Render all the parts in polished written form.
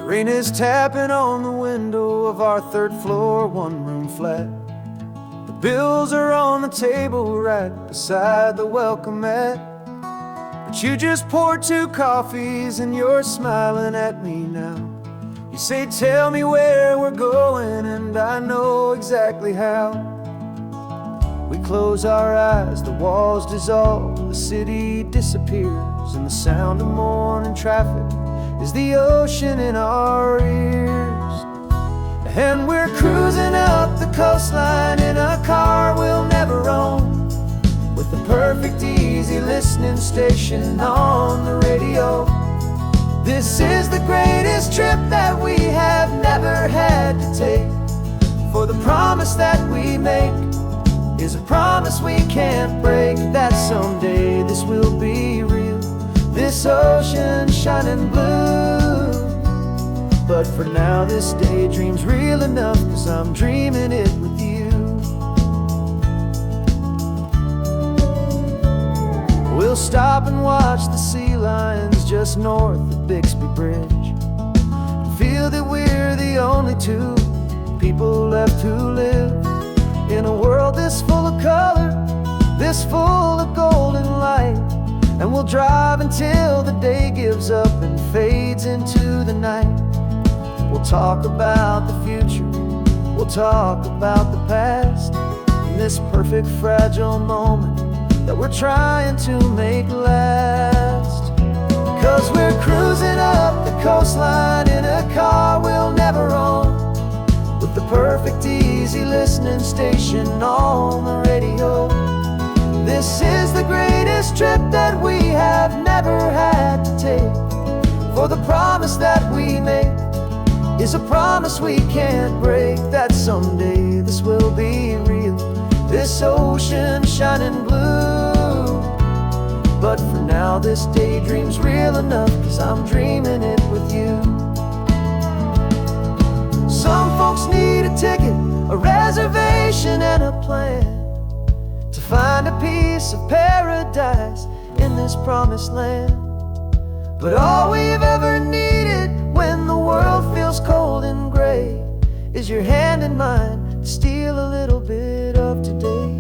Rain is tapping on the window of our third floor, one-room flat. The bills are on the table right beside the welcome mat. But you just poured 2 coffees and you're smiling at me now. You say, tell me where we're going, and I know exactly how. We close our eyes, the walls dissolve, the city disappears, and the sound of morning traffic is the ocean in our ears. And we're cruising up the coastline in a car we'll never own, with the perfect easy listening station on the radio. This is the greatest trip that we have never had to take, for the promise that we make is a promise we can't break, that someday this will be real, this ocean shining blue. But for now this daydream's real enough, 'cause I'm dreaming it with you. We'll stop and watch the sea lions just north of Bixby Bridge, and feel that we're the only 2 people left who live in a world this full of color, this full of golden light. And we'll drive until the day gives up and fades into the night. We'll talk about the future, we'll talk about the past, in this perfect fragile moment that we're trying to make last. 'Cause we're cruising up the coastline in a car we'll never own, with the perfect easy listening station on the radio. This is the greatest trip that we have never had to take, for the promise that we make is a promise we can't break, that someday this will be real, this ocean shining blue. But for now this daydream's real enough, 'cause I'm dreaming it with you. Some folks need a ticket, a reservation and a plan, to find a piece of paradise in this promised land. But all we've ever needed when the world feels cold and gray is your hand in mine to steal a little bit of today.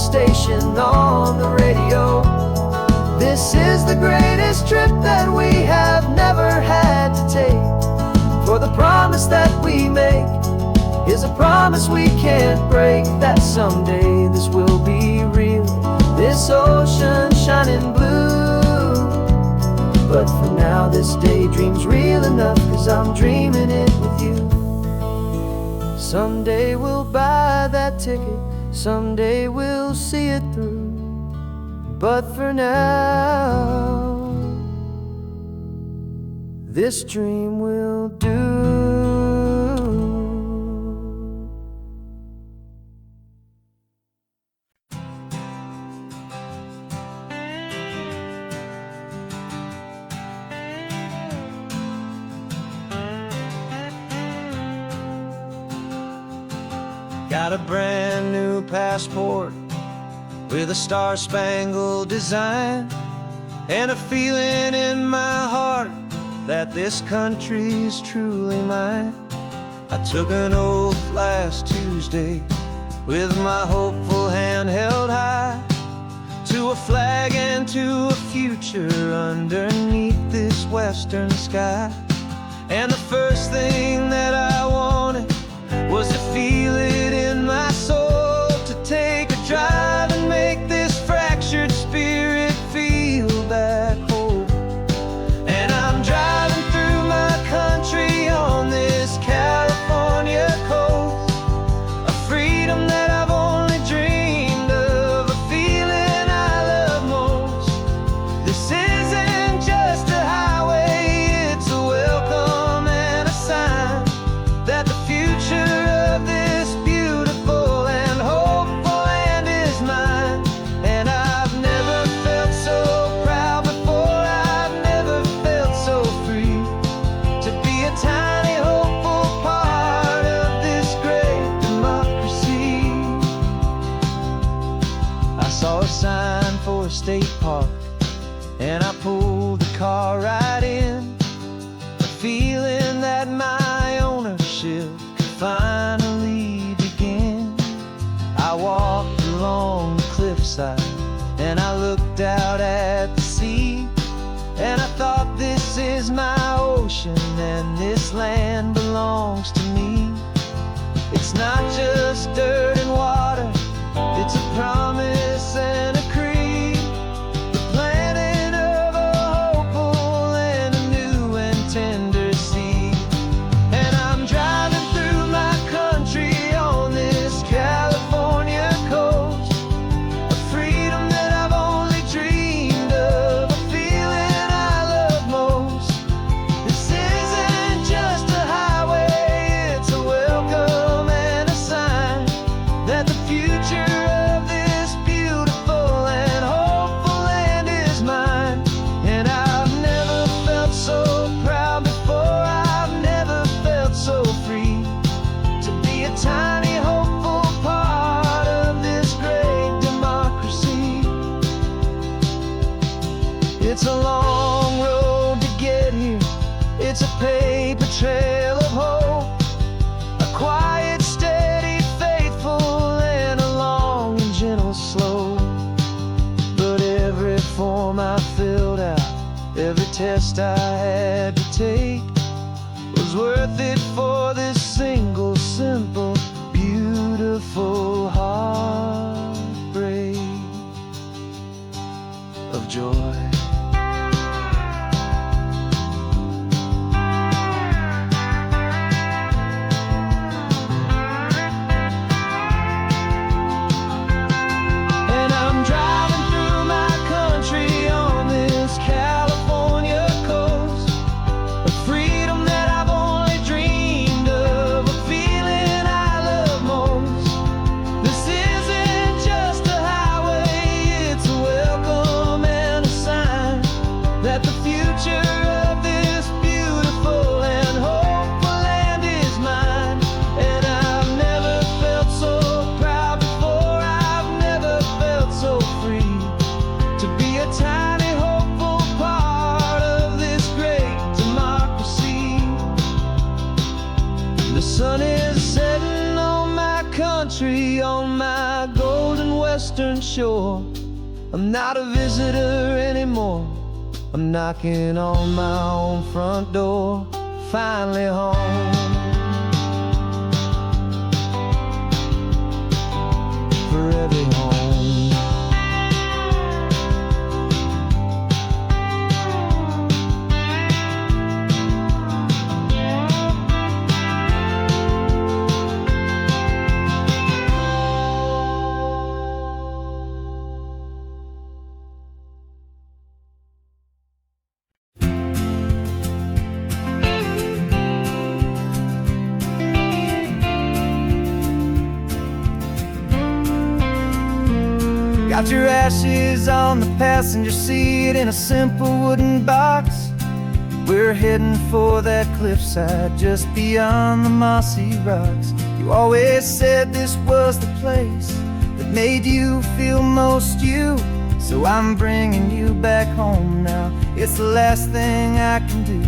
Station on the radio. This is the greatest trip that we have never had to take, for the promise that we make is a promise we can't break, that someday this will be real, this ocean shining blue. But for now this daydream's real enough, 'cause I'm dreaming it with you. Someday we'll buy that ticket, someday we'll see it through, but for now this dream will do. Got a brand new passport with a star-spangled design, and a feeling in my heart that this country's truly mine. I took an oath last Tuesday with my hopeful hand held high, to a flag and to a future underneath this western sky. And the first thing that I wanted was to feel it in my soul, to take a drive and make this fractured spirit feel back home. And I'm driving through my country on this California coast, a freedom that I've only dreamed of, a feeling I love most. This isn't just a finally begin. I walked along the cliffside and I looked out at the sea, and I thought, this is my ocean and this land belongs to me. It's not just dirt and water, it's a promise and a creed, the planting of a hopeful and a new and tender seed. And I'm driving through my country on this California coast, a freedom that I've only dreamed of, a feeling I love most. This isn't just a highway, it's a welcome and a sign that the future of this beautiful and hopeful land is mine. And I've never felt so proud before, I've never felt so free to be a tiny hopeful part of this great democracy. It's a long road to get here, it's a paper trail of hope, a quiet, steady, faithful, and a long and gentle slope. But every form I filled out, every test I had to take, was worth it for this single, simple, beautiful heartbreak of joy. And I'm driving through my country on this California coast, a freedom that I've only dreamed of, a feeling I love most. This isn't just a highway, it's a welcome and a sign that the future of this beautiful and hopeful land is mine. And I've never felt so proud before, I've never felt so free to be a tiny hopeful part of this great democracy. The sun is setting on my country, on my golden western shore. I'm not a visitor anymore, I'm knocking on my own front door, finally home. For every home. Got your ashes on the passenger seat in a simple wooden box. We're heading for that cliffside just beyond the mossy rocks. You always said this was the place that made you feel most you, so I'm bringing you back home now. It's the last thing I can do.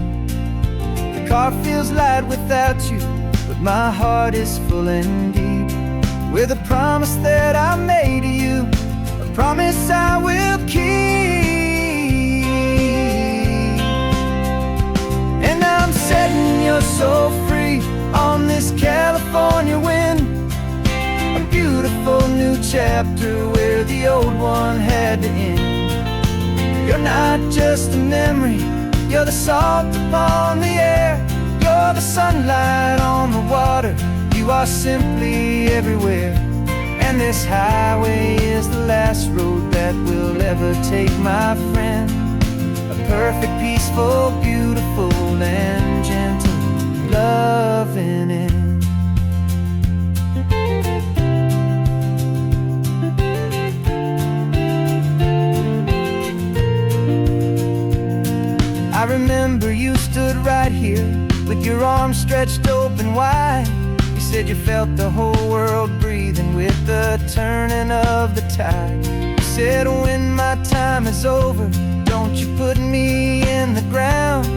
The car feels light without you, but my heart is full and deep with a promise that I made to you, a promise I will keep. And I'm setting your soul free on this California wind, a beautiful new chapter where the old one had to end. You're not just a memory, you're the salt upon the air, you're the sunlight on the water, you are simply everywhere. And this highway is the last road that we'll ever take, my friend. A perfect, peaceful, beautiful, and gentle loving end. I remember you stood right here with your arms stretched open wide. You said you felt the whole world breathing with the turning of the tide. You said, when my time is over, don't you put me in the ground,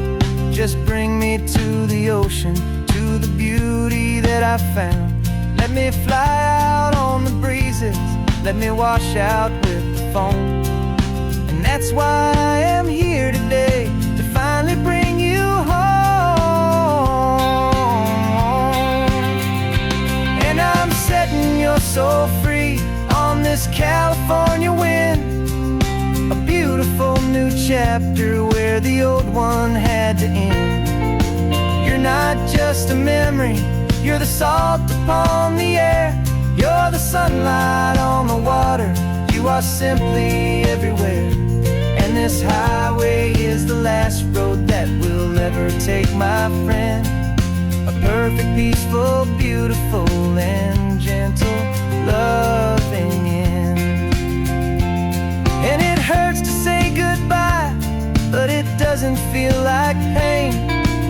just bring me to the ocean, to the beauty that I found. Let me fly out on the breezes, let me wash out with the foam. And that's why I am here today, to finally bring you home. And I'm setting your soul free on this California wind, a beautiful new chapter where the old one had to end. You're not just a memory, you're the salt upon the air, you're the sunlight on the water, you are simply everywhere. And this highway is the last road that we'll ever take, my friend. A perfect, peaceful, beautiful, and gentle, loving end. And it hurts to say goodbye, but it doesn't feel like pain.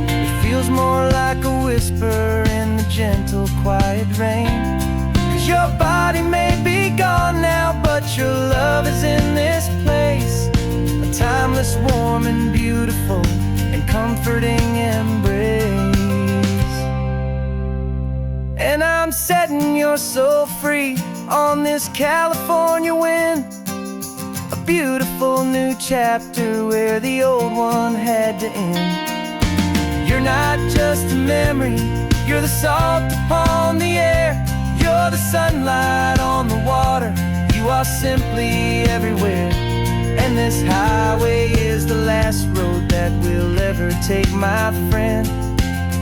It feels more like a whisper in the gentle, quiet rain. 'Cause your body may be gone now, but your love is in this place, a timeless, warm, and beautiful, and comforting embrace. And I'm setting your soul free on this California wind, a beautiful new chapter where the old one had to end. You're not just a memory, you're the salt upon the air, you're the sunlight on the water, you are simply everywhere. And this highway is the last road that we'll ever take, my friend.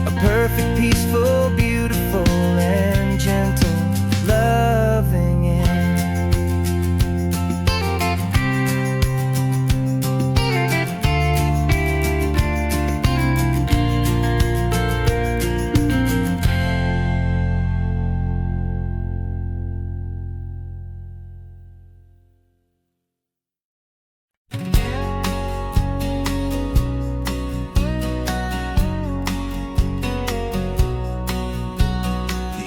A perfect, peaceful, beautiful, and gentle, loving end.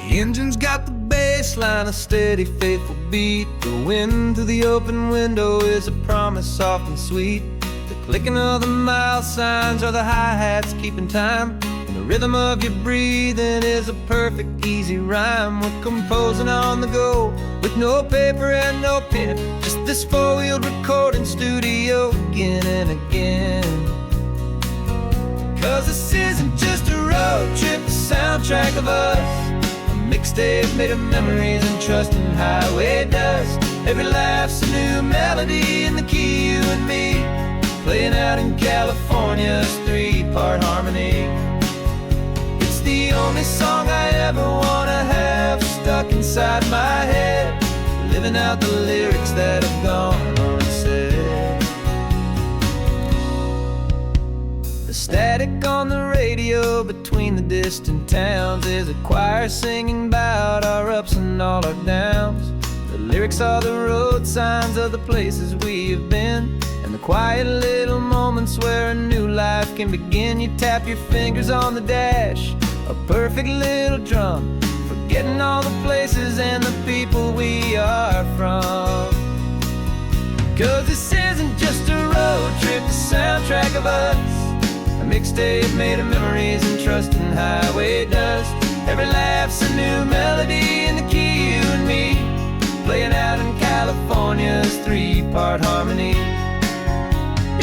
The engine's got the bass line, a steady, faithful beat. The wind through the open window is a promise soft and sweet. The clicking of the mile signs are the hi-hats keeping time, and the rhythm of your breathing is a perfect, easy rhyme. We're composing on the go with no paper and no pen, just this four-wheeled recording studio again and again. 'Cause this isn't just a road trip, the soundtrack of us, mixtape made of memories and trust in highway dust. Every laugh's a new melody in the key, you and me, playing out in California's three-part harmony. It's the only song I ever wanna have stuck inside my head, living out the lyrics that have gone unsaid. The static on the radio between the distant towns is a choir singing about our ups and all our downs. The lyrics are the road signs of the places we have been, and the quiet little moments where a new life can begin. You tap your fingers on the dash, a perfect little drum, forgetting all the places and the people we are from. 'Cause this isn't just a road trip, the soundtrack of us, a mixtape made of memories and trust in highway dust. Every laugh's a new melody in the key, you and me, playing out in California's three-part harmony.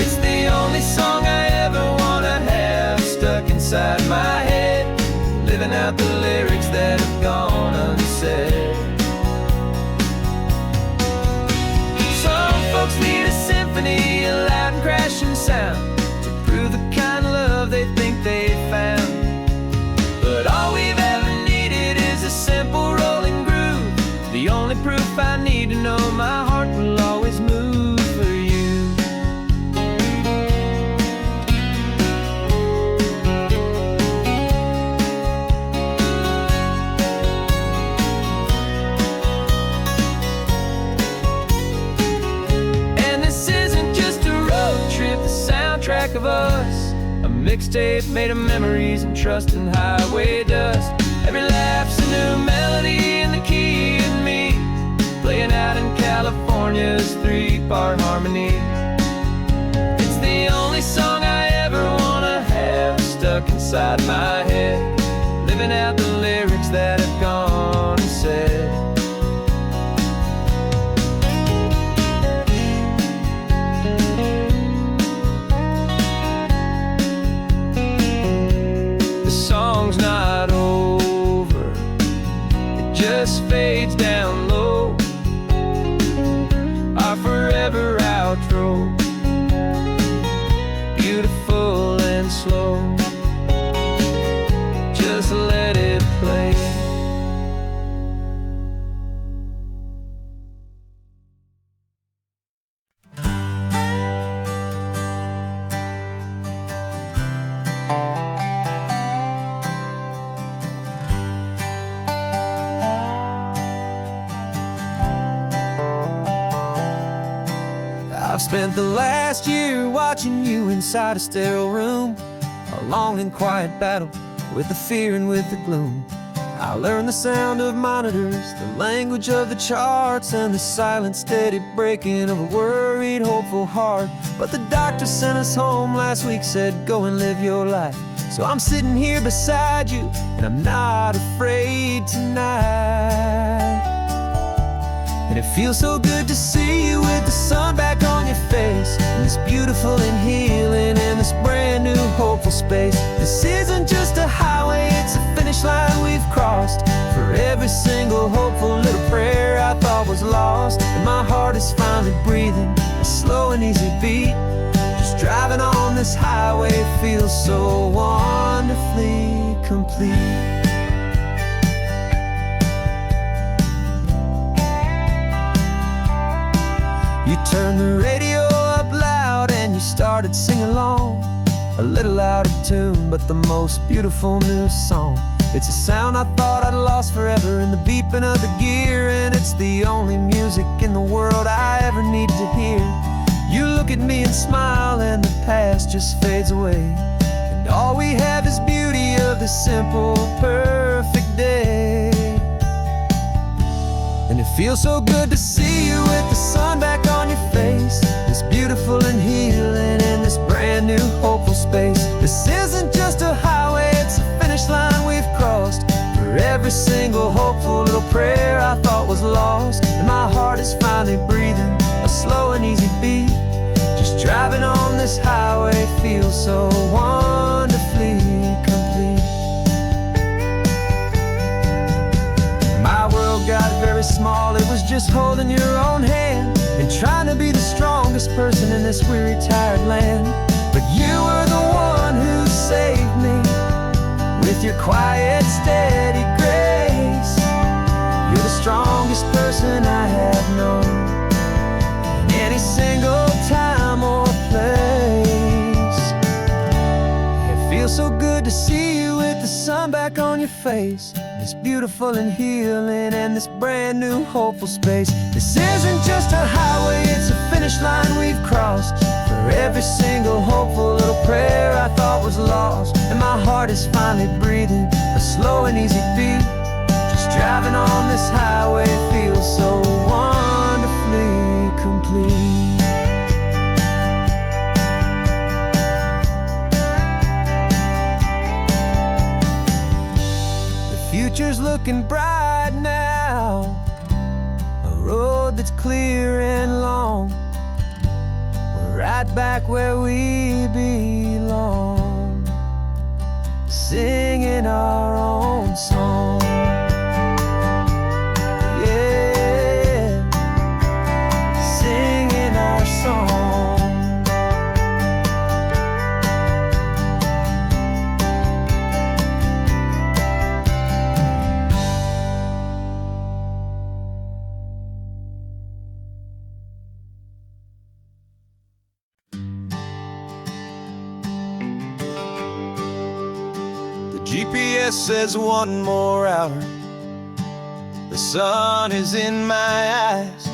It's the only song I ever wanna have stuck inside my head, living out the lyrics that have gone unsaid. Some folks need a symphony, a loud and crashing sound, to prove the kind of love they think they found. But all we've ever needed is a simple rolling groove, the only proof I need to know my heart will always move for you. And this isn't just a road trip, the soundtrack of us, a mixtape made of memories and trust in highway dust. Every laugh's a new melody in the key, you and me, playing out in California's three-part harmony. It's the only song I ever wanna have stuck inside my head, living out the lyrics that have just fades down low, our forever outro, beautiful and slow. Just let it play. I've spent the last year watching you inside a sterile room, a long and quiet battle with the fear and with the gloom. I learned the sound of monitors, the language of the charts, and the silent steady breaking of a worried, hopeful heart. But the doctor sent us home last week, said go and live your life. So I'm sitting here beside you, and I'm not afraid tonight. And it feels so good to see you with the sun back on your face, and this beautiful and healing in this brand new hopeful space. This isn't just a highway, it's a finish line we've crossed. For every single hopeful little prayer I thought was lost, and my heart is finally breathing a slow and easy beat. Just driving on this highway feels so wonderfully complete. You turned the radio up loud and you started singing along, a little out of tune, but the most beautiful new song. It's a sound I thought I'd lost forever in the beeping of the gear, and it's the only music in the world I ever need to hear. You look at me and smile, and the past just fades away, and all we have is beauty of this simple, perfect day. And it feels so good to see you with the sun back on your face, this beautiful and healing in this brand new hopeful space. This isn't just a highway, it's a finish line we've crossed. For every single hopeful little prayer I thought was lost, and my heart is finally breathing a slow and easy beat. Just driving on this highway feels so wonderfully complete. My world got very small, it was just holding your own hand and trying to be the strongest person in this weary, tired land. But you were the one who saved me with your quiet, steady grace. You're the strongest person I have known in any single time or place. It feels so good to see you with the sun back on your face, this beautiful and healing and this brand new hopeful space. This isn't just a highway, it's a finish line we've crossed. For every single hopeful little prayer I thought was lost, and my heart is finally breathing a slow and easy beat. Just driving on this highway feels so wonderfully complete. Future's looking bright now, a road that's clear and long. We're right back where we belong, singing our own song. Yeah, singing our song. GPS says one more hour. The sun is in my eyes.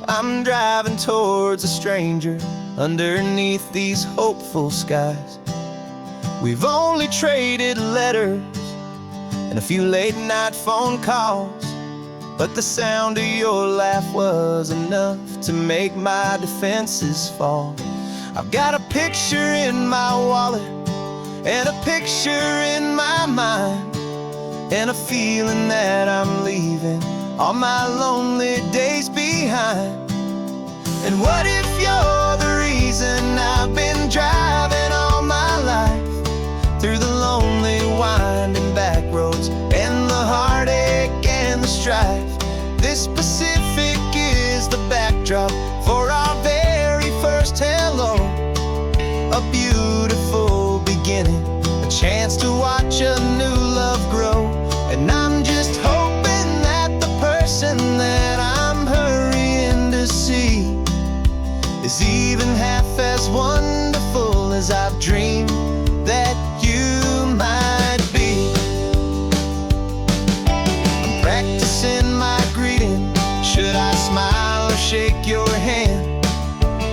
I'm driving towards a stranger underneath these hopeful skies. We've only traded letters and a few late night phone calls, but the sound of your laugh was enough to make my defenses fall. I've got a picture in my wallet and a picture in my mind, and a feeling that I'm leaving all my lonely days behind. And what if you're the reason I've been driving all my life, through the lonely winding back roads and the heartache and the strife. This Pacific is the backdrop for our very first hello. A beautiful beginning, a chance to watch a new love grow. And I'm just hoping that the person that I'm hurrying to see is even half as wonderful as I've dreamed that you might be. I'm practicing my greeting. Should I smile or shake your hand?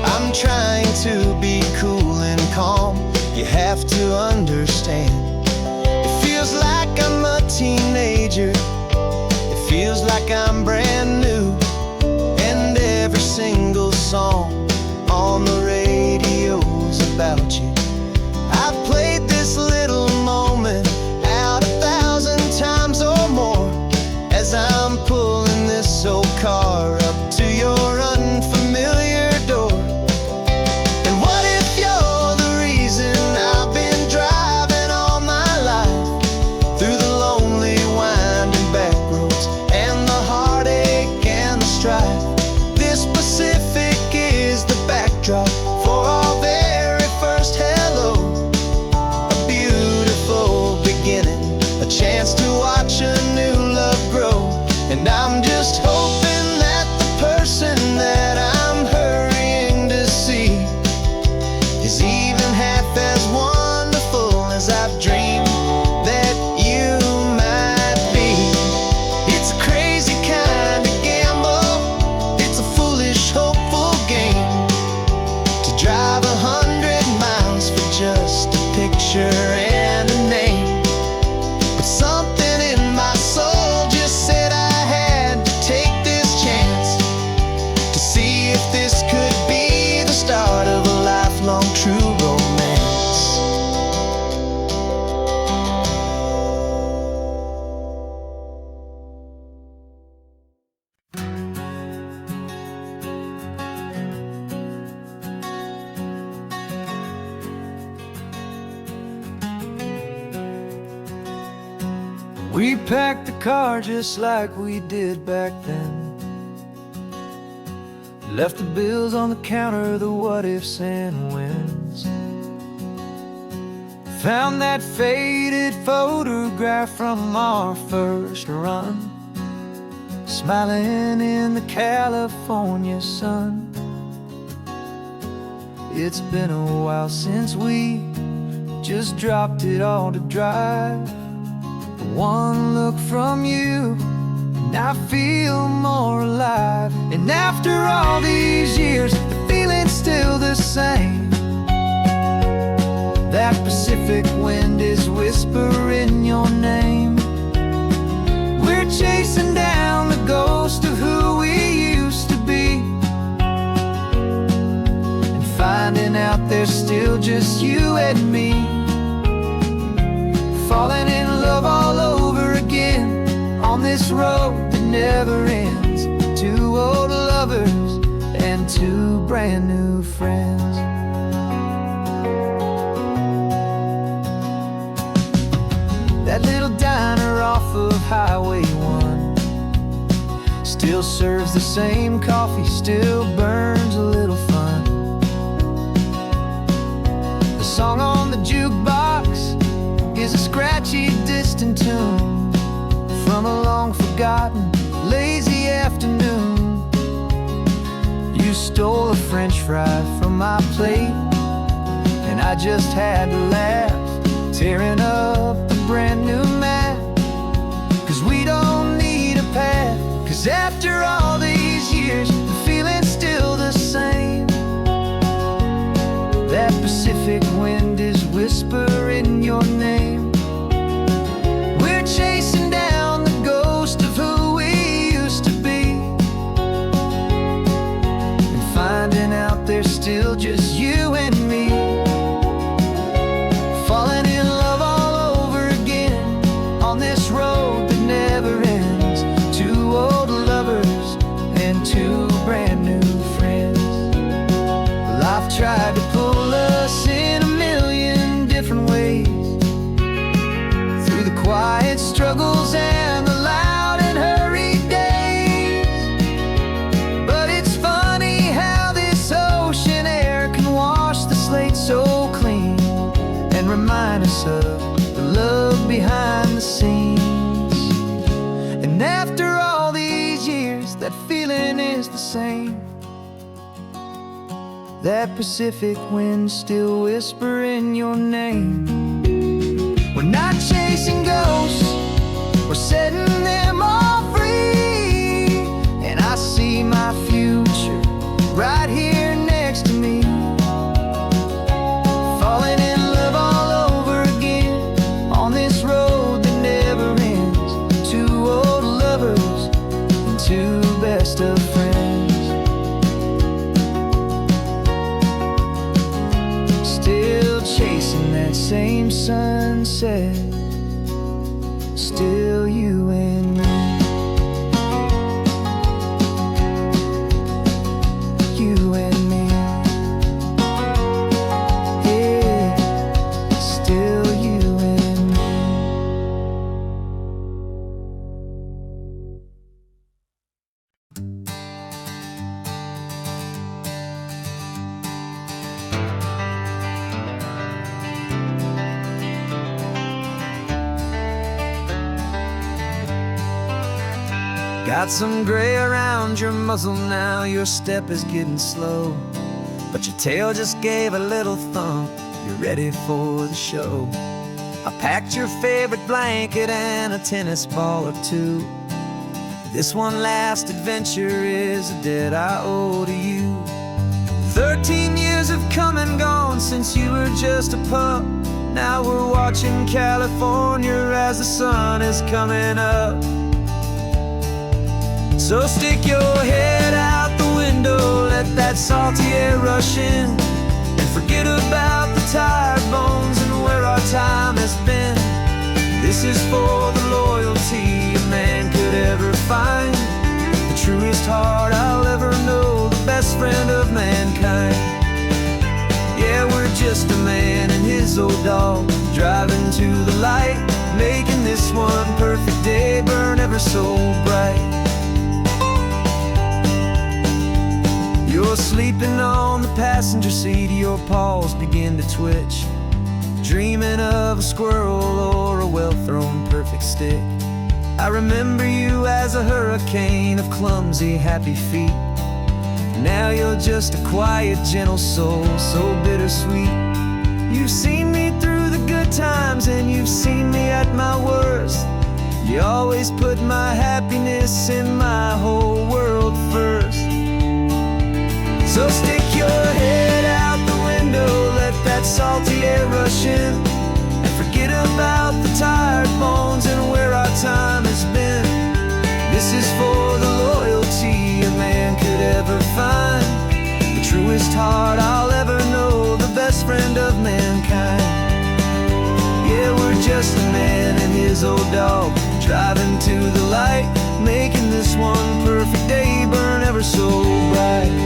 I'm trying to be cool and calm. You have to understand. It feels like I'm a teenager. It feels like I'm brand new. And every single song on the radio's about you. I've played this little moment out 1,000 times or more as I'm pulling this old car up to your unfamiliar door. And what if you're the reason I've been driving all my life through the lonely winding back roads and the heartache and the strife? This Pacific is the backdrop for our very first hello. A beautiful beginning, a chance to watch a new love grow. And I'm just hoping that the person that I'm hurrying to see is even half as wonderful as I've dreamed that you might be. It's a crazy kind of gamble. It's a foolish, hopeful game to drive 100 miles for just a picture and a name. But something in my soul just said I had to take this chance to see if this could be the start of a lifelong true romance. We packed the car just like we did back then. Left the bills on the counter, the what ifs and whens. Found that faded photograph from our first run, smiling in the California sun. It's been a while since we just dropped it all to drive. One look from you and I feel more alive. And after all these years, the feeling's still the same. That Pacific wind is whispering your name. We're chasing down the ghost of who we used to be, and finding out there's still just you and me. Falling in love all over again on this road that never ends. Two old lovers and two brand new friends. That little diner off of Highway 1 still serves the same coffee, still burns a little fun. The song on the jukebox is a scratchy, distant tune from a long forgotten, lazy afternoon. You stole a French fry from my plate, and I just had to laugh, tearing up a brand new map. Cause we don't need a path, cause after all these years, the feeling's still the same. That Pacific wind is whispering your name. We're chasing down the ghost of who we used to be, and finding out there's still just you and me. Falling in love all over again And after all these years, that feeling is the same. That Pacific wind still whispering your name. We're not chasing ghosts, we're setting them all free. And I see my future right here next to me, falling in love all over again on this road that never ends. Two old lovers and two best of friends, still chasing that same sunset. Still you and me, you and me, yeah, still you and me. Got some gray around your muzzle now, your step is getting slow, but your tail just gave a little thump, you're ready for the show. I packed your favorite blanket and a tennis ball or two. This one last adventure is a debt I owe to you. 13 years have come and gone since you were just a pup. Now we're watching California as the sun is coming up. So stick your head out the window, let that salty air rush in, and forget about the tired bones and where our time has been. This is for the loyalty a man could ever find, the truest heart I'll ever know, the best friend of mankind. Yeah, we're just a man and his old dog, driving to the light, making this one perfect day burn ever so bright. You're sleeping on the passenger seat, your paws begin to twitch, dreaming of a squirrel or a well-thrown perfect stick. I remember you as a hurricane of clumsy, happy feet. Now you're just a quiet, gentle soul, so bittersweet. You've seen me through the good times and you've seen me at my worst. You always put my happiness in my whole world first. So stick your head out the window, let that salty air rush in, and forget about the tired bones and where our time has been. This is for the loyalty a man could ever find, the truest heart I'll ever know, the best friend of mankind. Yeah, we're just a man and his old dog, driving to the light, making this one perfect day burn ever so bright.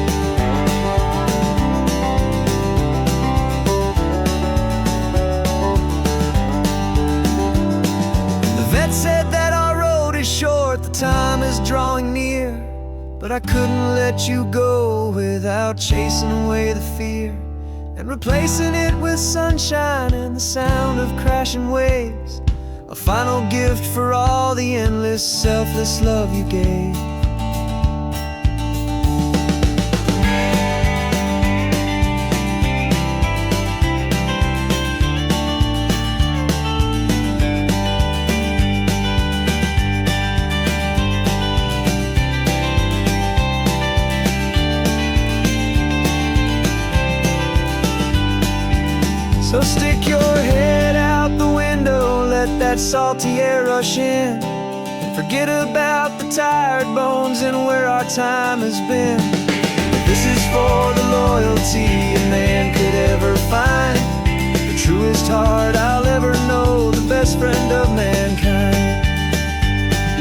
Said that our road is short, the time is drawing near, but I couldn't let you go without chasing away the fear and replacing it with sunshine and the sound of crashing waves, a final gift for all the endless, selfless love you gave. So stick your head out the window, let that salty air rush in, and forget about the tired bones and where our time has been. This is for the loyalty a man could ever find, the truest heart I'll ever know, the best friend of mankind.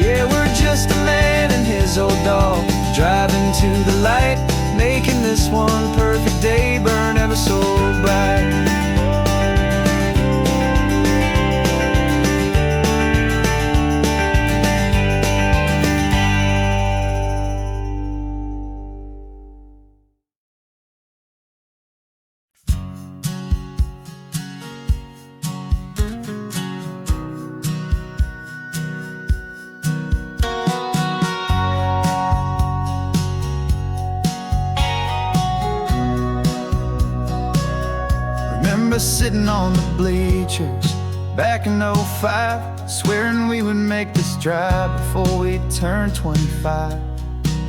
Yeah, we're just a man and his old dog, driving to the light, making this one perfect day burn ever so bright. us sitting on the bleachers back in '05, swearing we would make this drive before we turned 25.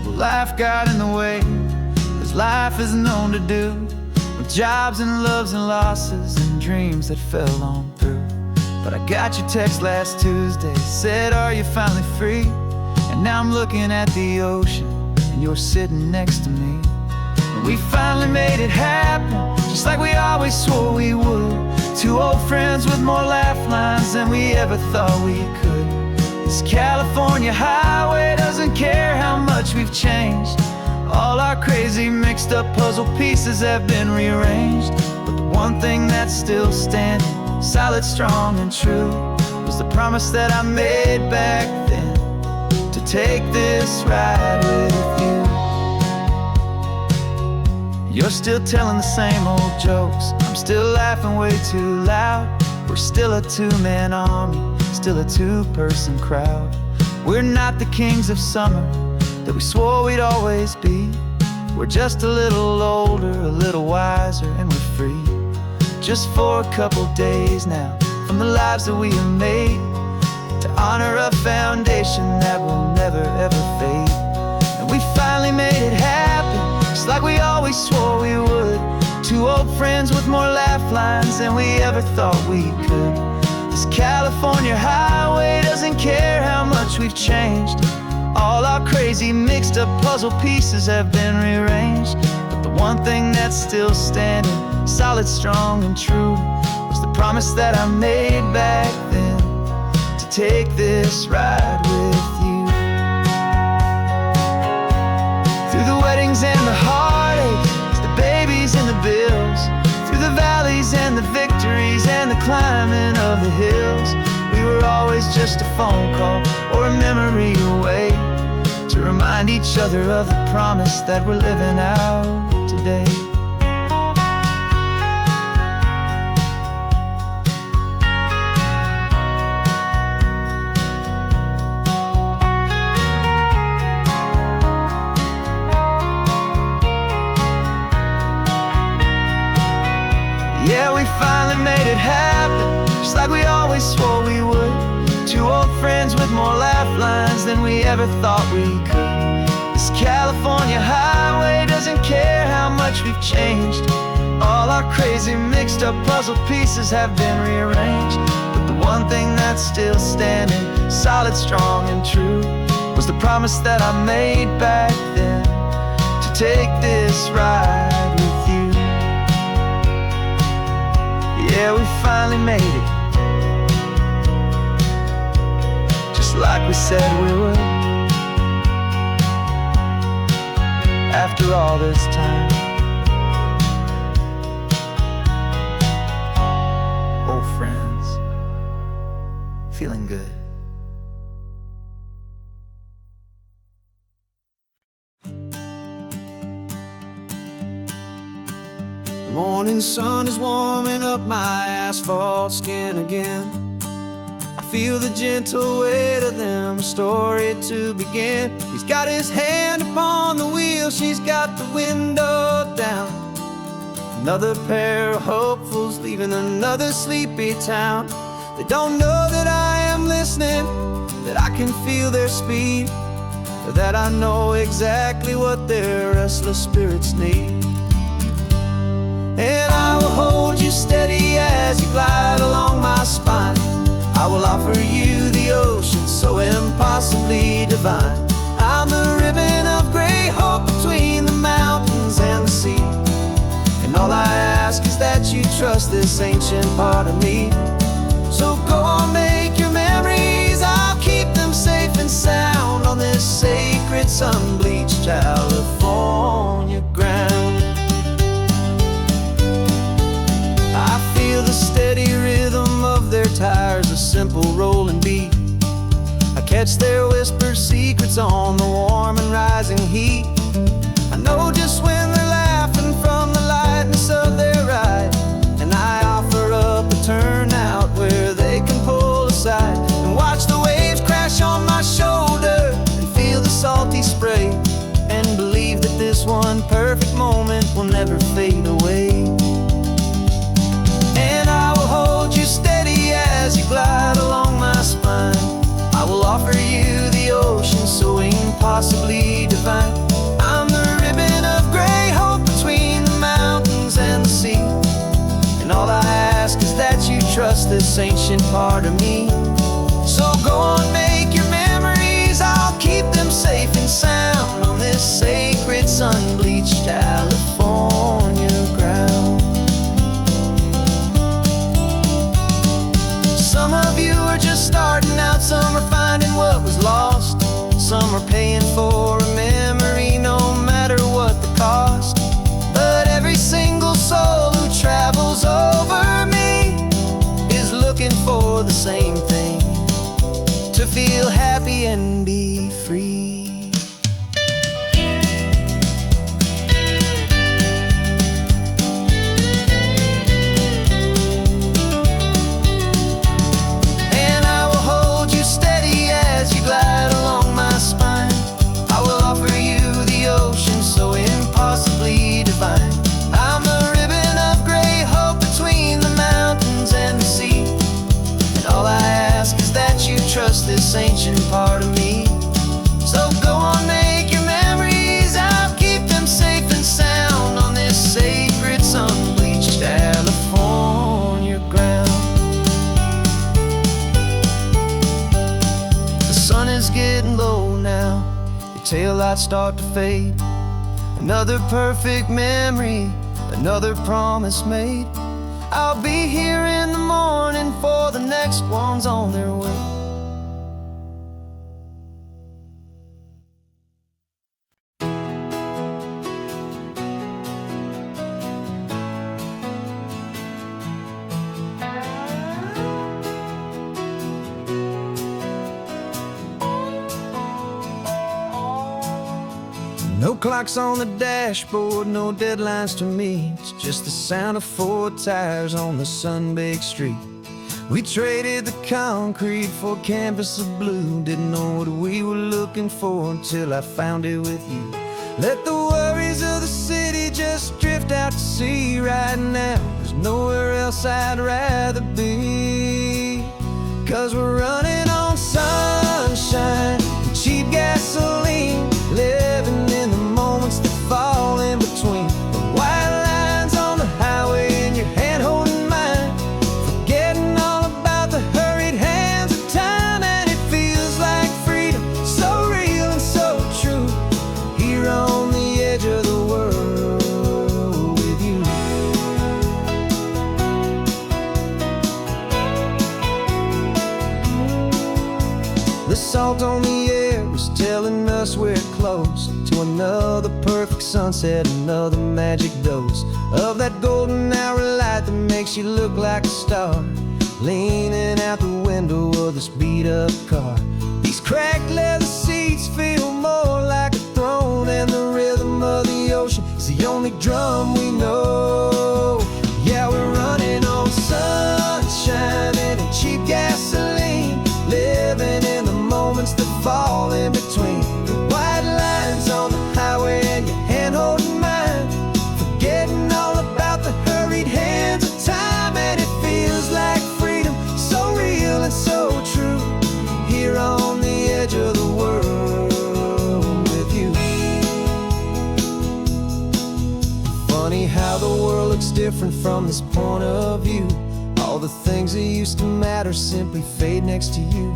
Well, life got in the way, as life is known to do, with jobs and loves and losses and dreams that fell on through. But I got your text last Tuesday, said, are you finally free? And now I'm looking at the ocean, and you're sitting next to me. And we finally made it happen, just like we always swore we would. Two old friends with more laugh lines than we ever thought we could. This California highway doesn't care how much we've changed. All our crazy mixed up puzzle pieces have been rearranged. But the one thing that's still standing, solid, strong, and true, was the promise that I made back then, to take this ride with you. You're still telling the same old jokes, I'm still laughing way too loud. We're still a two-man army, still a two-person crowd. We're not the kings of summer that we swore we'd always be. We're just a little older, a little wiser, and we're free. Just for a couple days now, from the lives that we have made, to honor a foundation that will never ever fade. And we finally made it happen, just like we always swore we would. Two old friends with more laugh lines than we ever thought we could. This California highway doesn't care how much we've changed. All our crazy mixed up puzzle pieces have been rearranged. But the one thing that's still standing, solid, strong, and true, was the promise that I made back then, to take this ride with you. Through the weddings and the heartaches, the babies and the bills, through the valleys and the victories and the climbing of the hills, we were always just a phone call or a memory away, to remind each other of the promise that we're living out today. Yeah, we finally made it happen, just like we always swore we would. Two old friends with more laugh lines than we ever thought we could. This California highway doesn't care how much we've changed. All our crazy mixed up puzzle pieces have been rearranged. But the one thing that's still standing, solid, strong, and true, was the promise that I made back then, to take this ride with you. Yeah, we finally made it, just like we said we would. After all this time, old friends, feeling good. The morning sun is warming up my asphalt skin again. I feel the gentle weight of them, a story to begin. He's got his hand upon the wheel, she's got the window down. Another pair of hopefuls leaving another sleepy town. They don't know that I am listening, that I can feel their speed, or that I know exactly what their restless spirits need. And I will hold you steady as you glide along my spine. I will offer you the ocean so impossibly divine. I'm the ribbon of gray hope between the mountains and the sea. And all I ask is that you trust this ancient part of me. So go on, make your memories, I'll keep them safe and sound on this sacred sun-bleached California ground. I feel the steady rhythm of their tires, a simple rolling beat. I catch their whispered secrets on the warm and rising heat. I know just when they're laughing from the lightness of their ride, and I offer up a turnout where they can pull aside and watch the waves crash on my shoulder and feel the salty spray, and believe that this one perfect moment will never fade away. offer you the ocean so impossibly divine. I'm the ribbon of gray hope between the mountains and the sea. And all I ask is that you trust this ancient part of me. So go on, make your memories, I'll keep them safe and sound on this sacred sun-bleached California ground. Some of you are just starting out, some are finding what was lost, some are paying for a memory no matter what the cost. But every single soul who travels over me is looking for the same thing: to feel happy and be free. And I will hold you steady as you glide along my spine. I will offer you the ocean so impossibly divine. I'm the ribbon of gray hope between the mountains and the sea. And all I ask is that you trust this ancient part of me. So go on, make your memories, I'll keep them safe and sound on this sacred sun-bleached California ground. The sun is getting low now, your taillights start to fade. Another perfect memory, another promise made. I'll be here in the morning for the next ones on their way. No clocks on the dashboard, no deadlines to meet. It's just the sound of 4 tires on the sun-baked street. We traded the concrete for a canvas of blue. Didn't know what we were looking for until I found it with you. Let the worries of the city just drift out to sea right now. There's nowhere else I'd rather be. 'Cause we're running on sunshine and cheap gasoline, living in the moments that fall in between the white lines on the highway and your hand holding mine, forgetting all about the hurried hands of time. And it feels like freedom, so real and so true, here on the edge of the world with you. The salt on the air is telling us we're close to another perfect sunset, another magic dose of that golden hour light that makes you look like a star, leaning out the window of this beat-up car. These cracked leather seats feel more like a throne, and the rhythm of the ocean is the only drum we know. Yeah, we're running on sunshine and cheap gasoline, living in the moments that fall in between the white lines on the highway and your hand holding mine, forgetting all about the hurried hands of time. And it feels like freedom, so real and so true, here on the edge of the world with you. Funny how the world looks different from this point of view. All the things that used to matter simply fade next to you.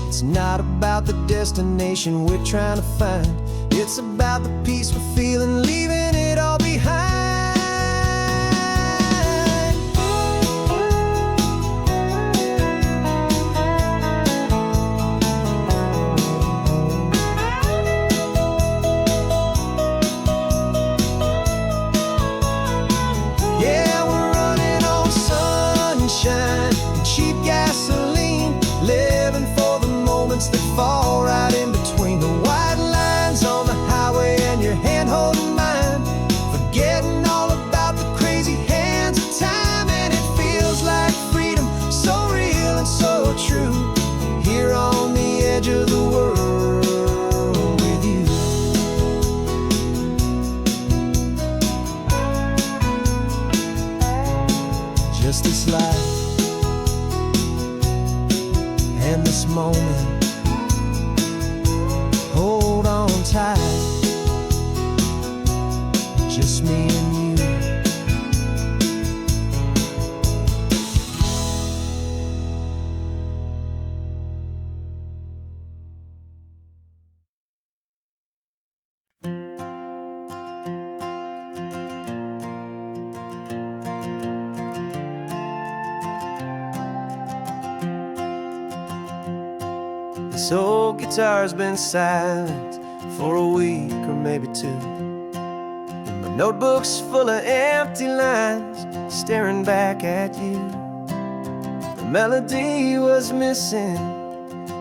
It's not about the destination we're trying to find, it's about the peace we're feeling, leaving it all behind. Yeah, we're running on sunshine and cheap gasoline, living for the moments that fall right in between the white lines on the highway and your hand holding mine, This old guitar's been silent for a week or maybe two. And my notebook's full of empty lines staring back at you. The melody was missing,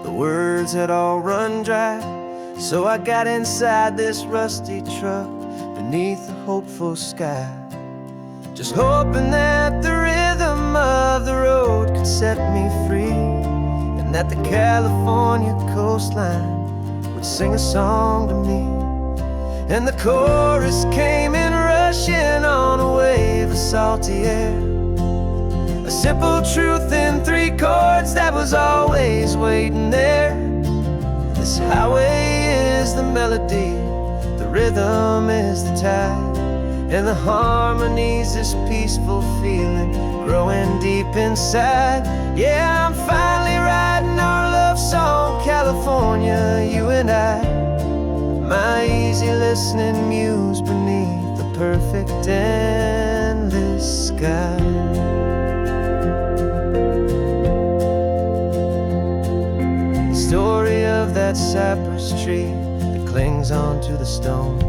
the words had all run dry. So I got inside this rusty truck beneath the hopeful sky, just hoping that the rhythm of the road could set me free, and that the California coastline would sing a song to me. And the chorus came in rushing on a wave of salty air, a simple truth in 3 chords that was always waiting there. This highway is the melody, the rhythm is the tide, and the harmony's this peaceful feeling growing deep inside. Yeah, I'm finally writing our love song, California, you and I. My easy listening muse beneath the perfect endless sky. The story of that cypress tree that clings onto the stone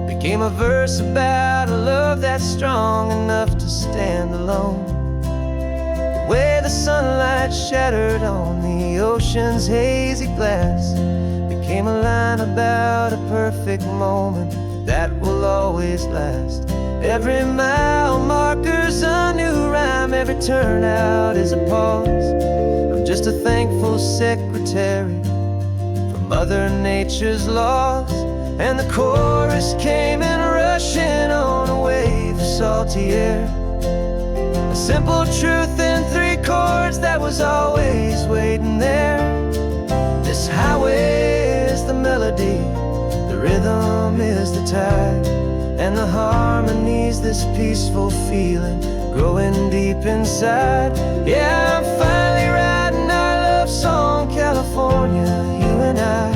became a verse about a love that's strong enough to stand alone. The way the sunlight shattered on the ocean's hazy glass became a line about a perfect moment that will always last. Every mile marker's a new rhyme, every turnout is a pause. I'm just a thankful secretary for Mother Nature's laws. And the chorus came in rushing on a wave of salty air, a simple truth in 3 chords that was always waiting there. This highway is the melody, the rhythm is the tide, and the harmony's this peaceful feeling growing deep inside. Yeah, I'm finally writing our love song, California, you and I.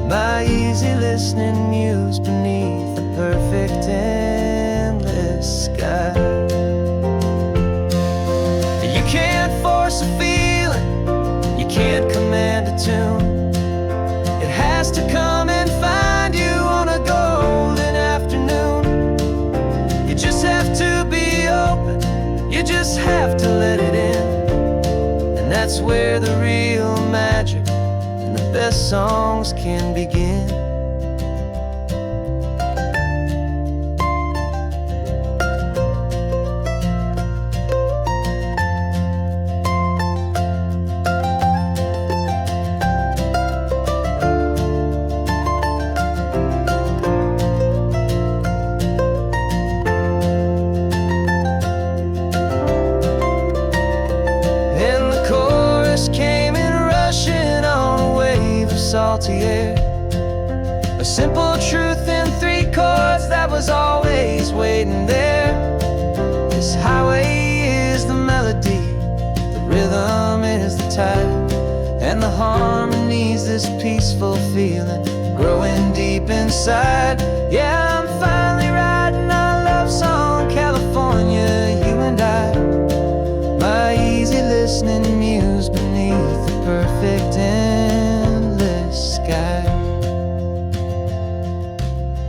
My easy listening muse beneath the perfect endless sky. You can't force a feeling, you can't command a tune. It has to come and find you on a golden afternoon. You just have to be open, you just have to let it in. And that's where the real magic, the best songs can begin. And the chorus came in rushing on a wave of salty air, a simple truth in 3 chords that was always waiting there. This highway is the melody, the rhythm is the tide, and the harmony's this peaceful feeling growing deep inside. Yeah, I'm finally writing our love song, California, you and I. My easy listening muse beneath the perfect endless sky.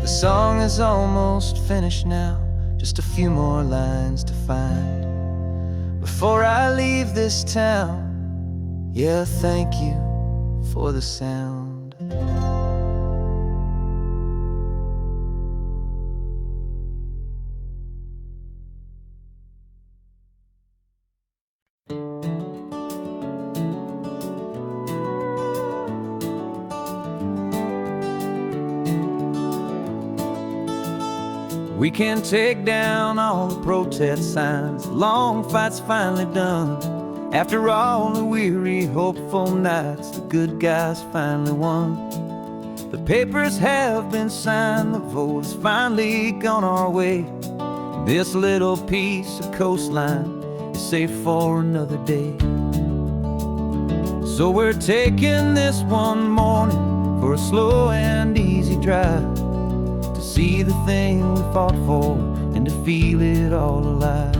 The song is almost finished now, just a few more lines to find before I leave this town. Yeah, thank you for the sound. We can take down all the protest signs, the long fight's finally done. After all the weary, hopeful nights, the good guys finally won. The papers have been signed, the vote has finally gone our way. This little piece of coastline is safe for another day. So we're taking this one morning for a slow and easy drive, see the thing we fought for and to feel it all alive.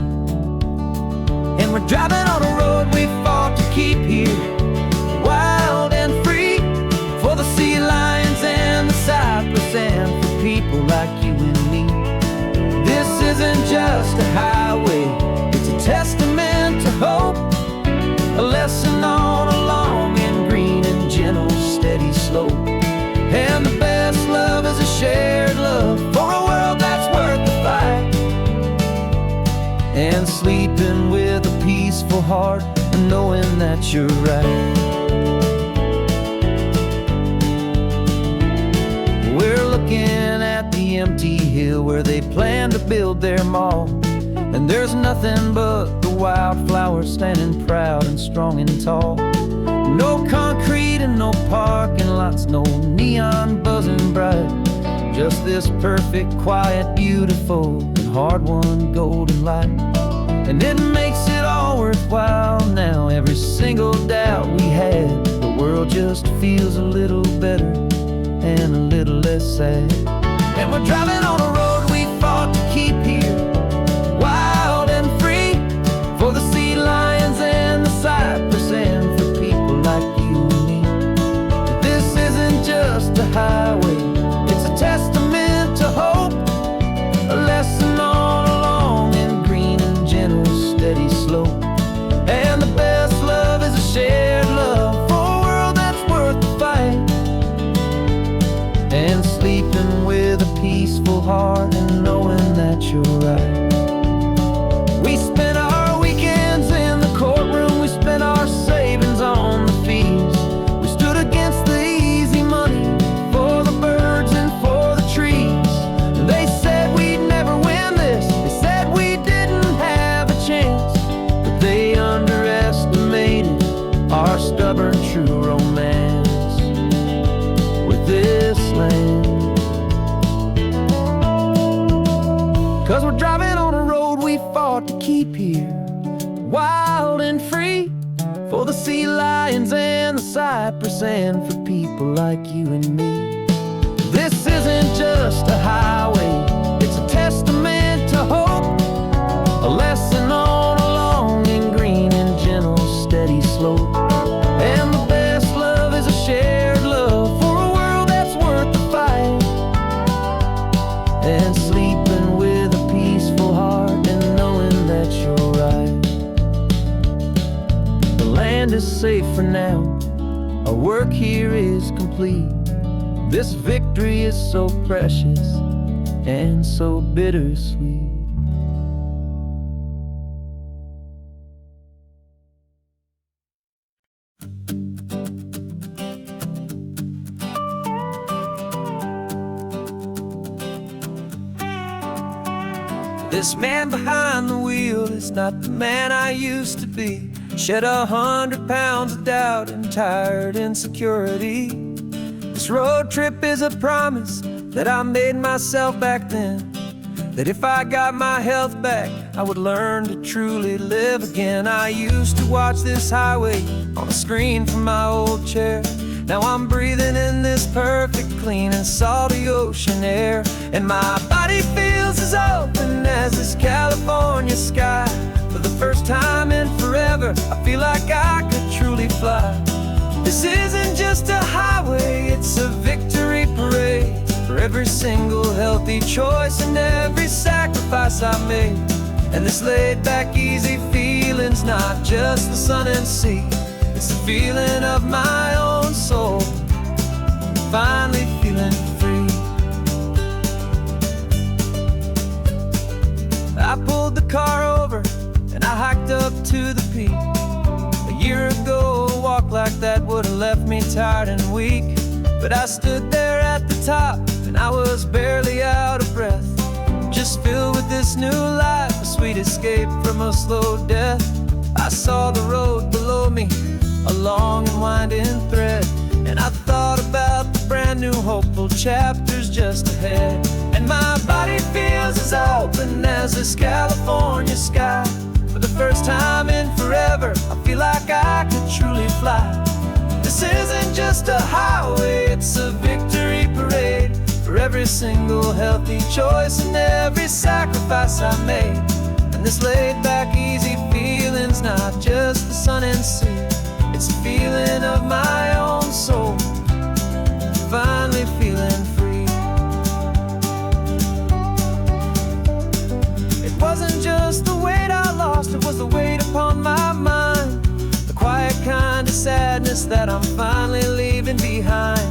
And we're driving on a road we fought to keep here, wild and isn't just a highway, it's a testament to hope, a lesson on a long and green and gentle steady slope. And the best love is a shared love for a world that's worth the fight. And sleeping with a peaceful heart and knowing that you're right. We're looking at the empty hill where they plan to build their mall, and there's nothing but the wildflowers standing proud and strong and tall. No concrete and no parking lots, no neon buzzing bright, just this perfect, quiet, beautiful, and hard-won golden light. And it makes it all worthwhile now. Every single doubt we had, the world just feels a little better and a little less sad. And we're driving on a road we fought to keep here, wild and free, for the sea lions and the cypress and for people like you and me. This isn't just a highway, it's a testament to hope, a lesson on a long and green and gentle steady slope. And the best love is a shared love for a world that's worth the fight. And sleeping with a peaceful heart and knowing that you're right. We spent our weekends in the courtroom, we spent our savings on the fees. We stood against the easy money for the birds and for the trees. And they said we'd never win this, they said we didn't have a chance, but they underestimated our stubborn true romance with this land. 'Cause we're driving on a road we fought to keep here, wild and free, for the sea lions and the cypress and for people like you and me. This isn't just a highway, it's a testament to hope, a lesson on a long and green and gentle steady slope. And the best love is a shared love for a world that's worth the fight. And sleeping with a peaceful heart and knowing that you're right. The land is safe for now, our work here is complete. This victory is so precious and so bittersweet. This man behind the wheel is not the man I used to be. Shed 100 pounds of doubt and tired insecurity. This road trip is a promise that I made myself back then, that if I got my health back, I would learn to truly live again. I used to watch this highway on a screen from my old chair. Now I'm breathing in this perfect, clean and salty ocean air. And my body feels as open as this California sky. For the first time in forever, I feel like I could truly fly. This isn't just a highway, it's a victory parade for every single healthy choice and every sacrifice I made. And this laid back, easy feeling's not just the sun and sea, it's the feeling of my own soul, finally feeling free. I pulled the car over and I hiked up to the peak. A year ago, a walk like that would have left me tired and weak. But I stood there at the top and I was barely out of breath, just filled with this new life, a sweet escape from a slow death. I saw the road below me, a long and winding thread, and I thought about the brand new hopeful chapters just ahead. And my body feels as open as this California sky. For the first time in forever, I feel like I could truly fly. This isn't just a highway, it's a victory parade for every single healthy choice and every sacrifice I made. And this laid back, easy feeling's not just the sun and sea, it's the feeling of my own soul, finally feeling free. past that I'm finally leaving behind.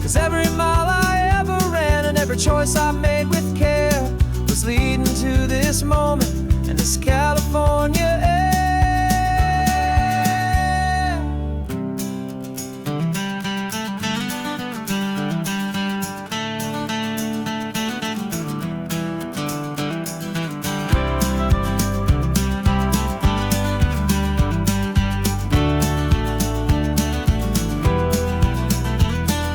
'Cause every mile I ever ran and every choice I made with care was leading to this moment and this California air.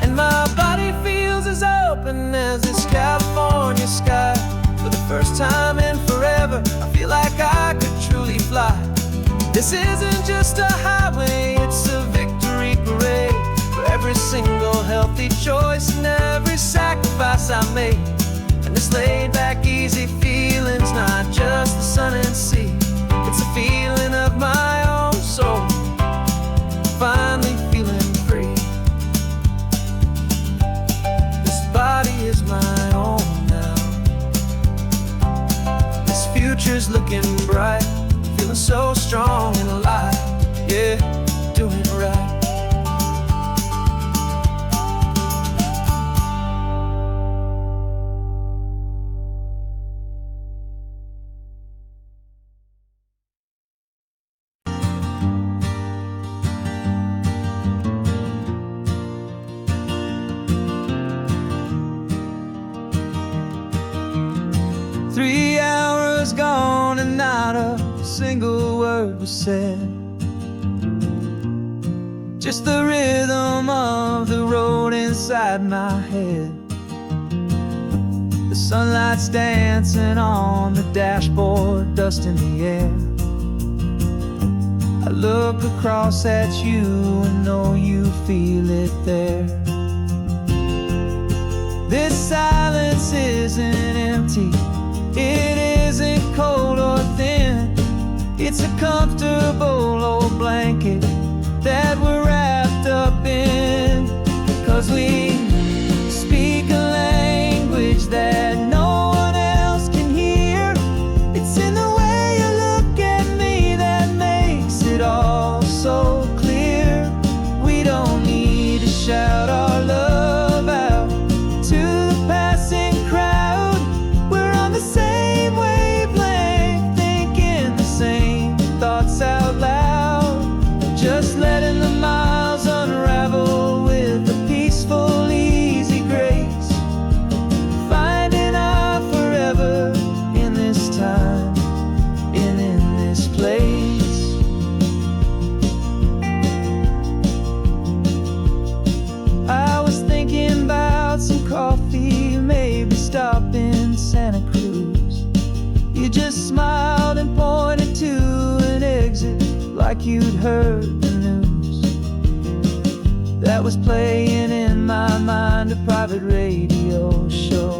And my body feels as open as this California sky. For the first time in forever, I feel like I could truly fly. This isn't just a highway, it's a victory parade for every single healthy choice and every sacrifice I made. And this laid back, easy feeling's not just the sun and sea, it's a feeling of my own soul, finally feeling free. This body is my own now. This future's looking bright, feeling so strong and alive. Yeah, doing it right. Three hours gone and not a single word was said. Just the rhythm of the road inside my head. The sunlight's dancing on the dashboard, dust in the air. I look across at you and know you feel it there. This silence isn't empty, it isn't cold or thin. It's a comfortable old blanket that we're wrapped up in. 'Cause we speak a language that no one else can hear. It's in the way you look at me that makes it all so clear. We don't need to shout our love out to the passing crowd. We're on the same wavelength, thinking the same thoughts out loud. Just letting the miles unravel with a peaceful, easy grace. Finding our forever in this time and in this place. I was thinking about some coffee, maybe stop in Santa Cruz. You just smiled and pointed to an exit like you'd heard the news. That was playing in my mind, a private radio show.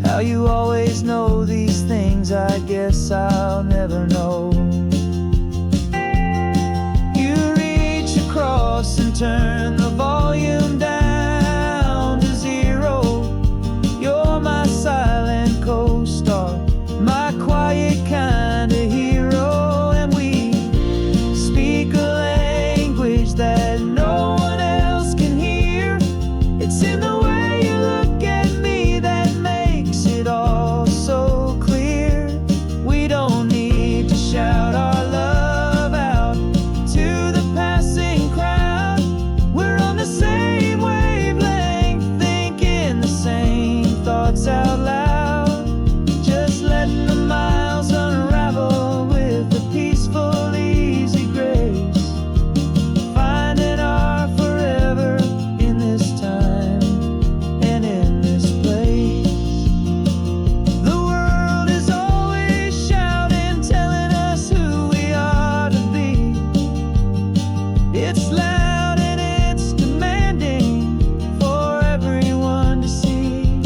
How you always know these things, I guess I'll never know. You reach across and turn the volume down to zero. You're my silent co-star, my quiet kind of hero. And we speak a language that no one else can hear. It's in the way you look at me that makes it all so clear. We don't need to shout our love out to the passing crowd. We're on the same wavelength, thinking the same thoughts out loud. Just letting the miles unravel with a peaceful, easy grace. Finding our forever in this time and in this place. The world is always shouting, telling us who we are to be. It's loud and it's demanding for everyone to see.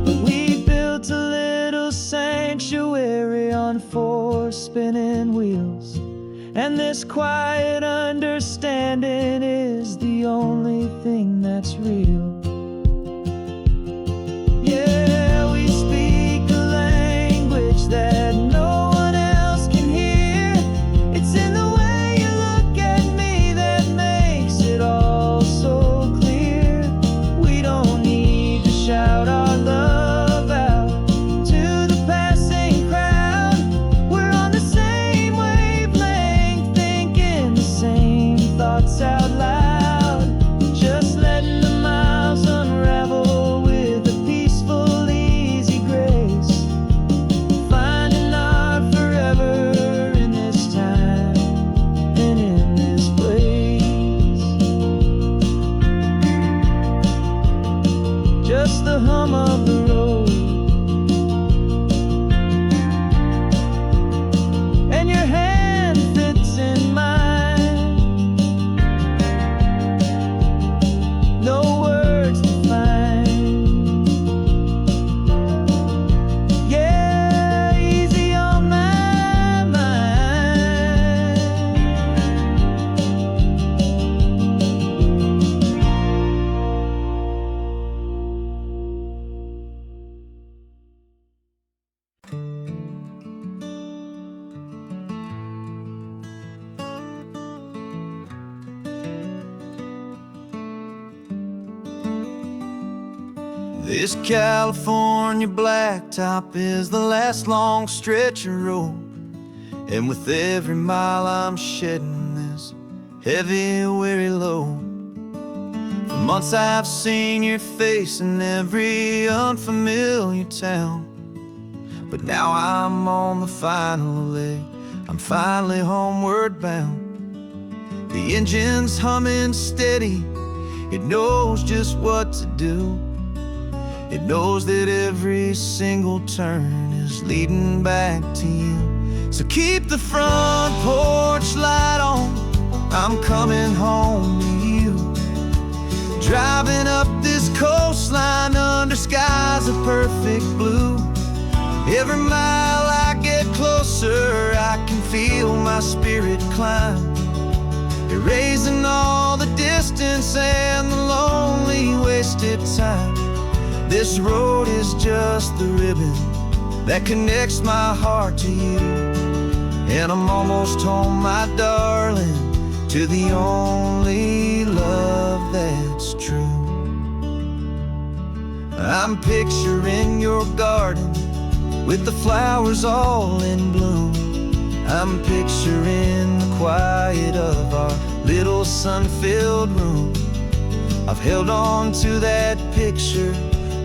But we built a little sanctuary on four spinning wheels, and this quiet understanding is the only thing that's real. Yeah, we speak a language that no one else can hear. It's in the way you look at me just the hum of the road. And your hand fits in mine. No words to find. Yeah, easy on my mind. This California blacktop is the last long stretch of road, and with every mile I'm shedding this heavy, weary load. For months I've seen your face in every unfamiliar town, but now I'm on the final leg, I'm finally homeward bound. The engine's humming steady, it knows just what to do. It knows that every single turn is leading back to you. So keep the front porch light on, I'm coming home to you. Driving up this coastline under skies of perfect blue. Every mile I get closer, I can feel my spirit climb, erasing all the distance and the lonely wasted time. This road is just the ribbon that connects my heart to you. And I'm almost home, my darling, to the only love that's true. I'm picturing your garden with the flowers all in bloom. I'm picturing the quiet of our little sun-filled room. I've held on to that picture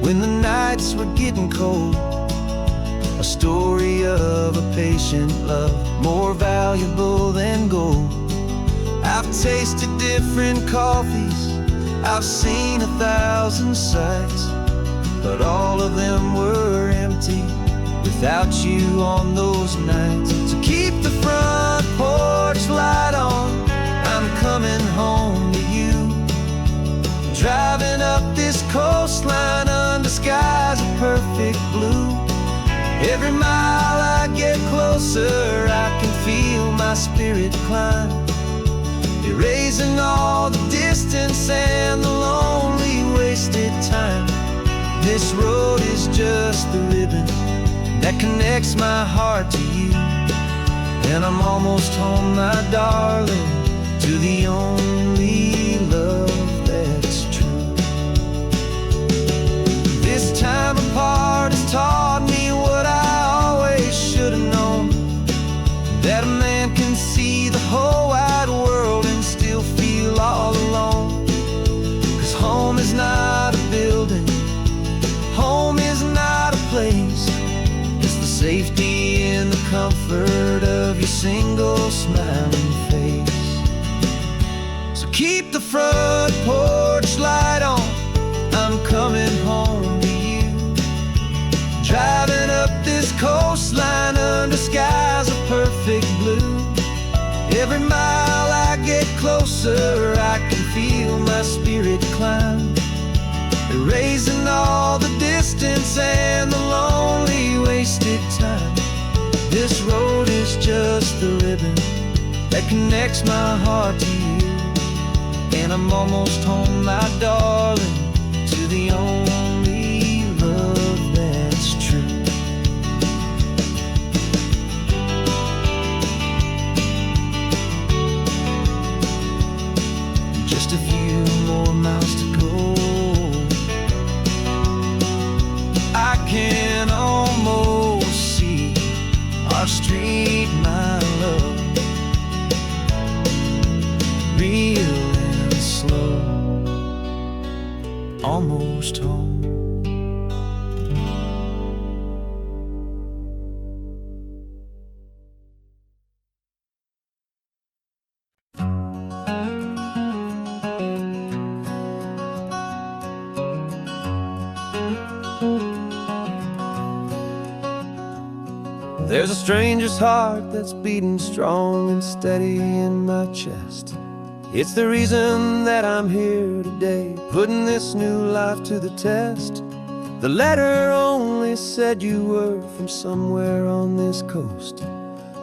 when the nights were getting cold. A story of a patient love, more valuable than gold. I've tasted different coffees, I've seen 1,000 sights, but all of them were empty without you on those nights. So keep the front porch light on, I'm coming home to you. Driving up this coastline under skies of perfect blue. Every mile I get closer, I can feel my spirit climb, erasing all the distance and the lonely wasted time. This road is just the ribbon that connects my heart to you. And I'm almost home, my darling, to the only love that's true. This time apart has taught me what I always should have known, that a man can see the whole wide world and still feel all alone. 'Cause home is not a building, home is not a place, it's the safety and the comfort of your single smiling face. So keep the front porch light on, I'm coming home to you. Driving up this coastline under skies of perfect blue. Every mile I get closer, I can feel my spirit climb, erasing all the distance and the lonely wasted time. This road is just the ribbon that connects my heart to you. And I'm almost home, my darling, to the only love that's true. Just a few more miles to go, I can almost see our street, my love, real and slow, almost home. There's a stranger's heart that's beating strong and steady in my chest. It's the reason that I'm here today, putting this new life to the test. The letter only said you were from somewhere on this coast,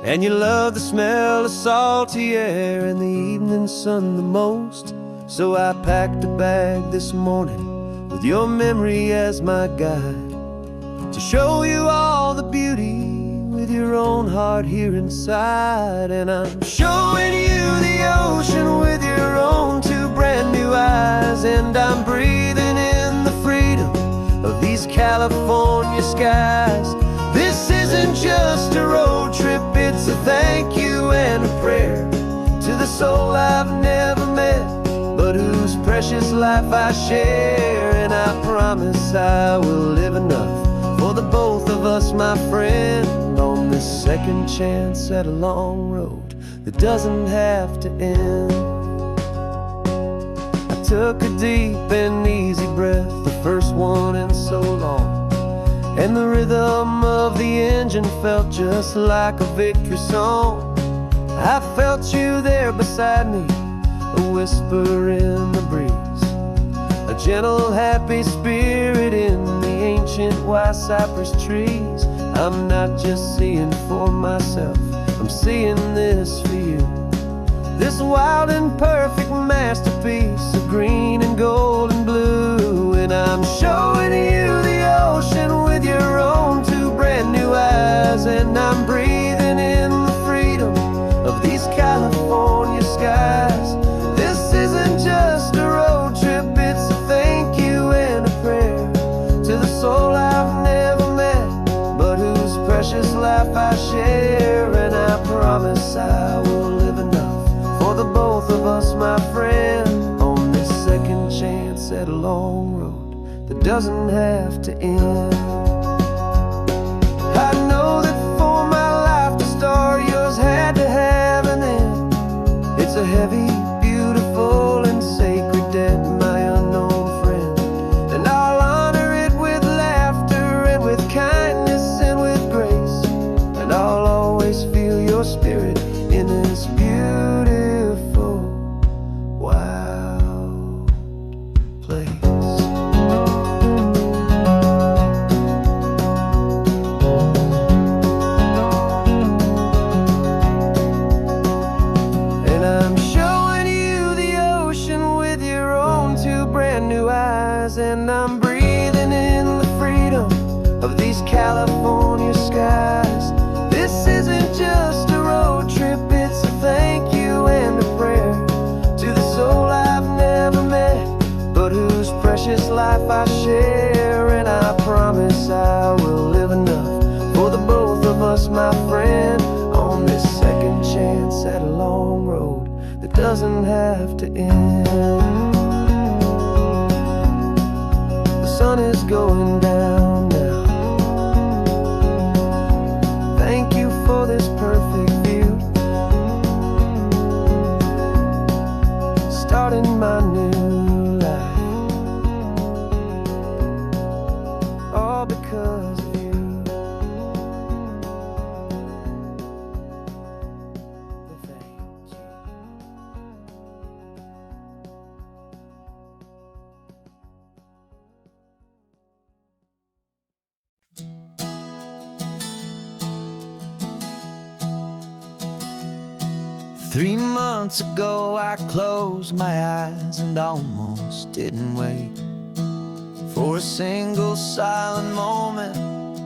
and you love the smell of salty air and the evening sun the most. So I packed a bag this morning with your memory as my guide, to show you all the beauty with your own heart here inside. And I'm showing you the ocean with your own two brand new eyes, and I'm breathing in the freedom of these California skies. This isn't just a road trip, it's a thank you and a prayer to the soul I've never met, but whose precious life I share. And I promise I will live enough for the both of us, my friend, on this second chance at a long road that doesn't have to end. I took a deep and easy breath, the first one in so long, and the rhythm of the engine felt just like a victory song. I felt you there beside me, a whisper in the breeze, a gentle happy spirit in the ancient white cypress trees. I'm not just seeing for myself, I'm seeing this for you, this wild and perfect masterpiece of green and gold and blue. And I'm showing you the ocean with your own two brand new eyes, and I'm breathing in the freedom of these California skies. This isn't just a road trip, it's a thank you and a prayer to the soul I've never met, but whose precious life I share. And I promise I will live enough for the both of us, my friend, on this second chance at a long road that doesn't have to end. I know that for my life to start, yours had to have an end. It's a heavy, beautiful, and sacred debt, my unknown friend, and I'll honor it with laughter and with kindness and with grace, and I'll always feel your spirit in this beautiful, wild place. And I'm showing you the ocean with your own two brand new eyes, and I'm breathing in the freedom of these California skies. This isn't just a road trip, it's a thank you and a prayer to the soul I've never met, but whose precious life I share. And I promise I will live enough for the both of us, my friend, on this second chance at a long road that doesn't have to end. The sun is going down now. Thank you for this perfect view, starting my new life, all because of you. Thank you. 3 months ago I closed my eyes and almost didn't wait for a single silent moment.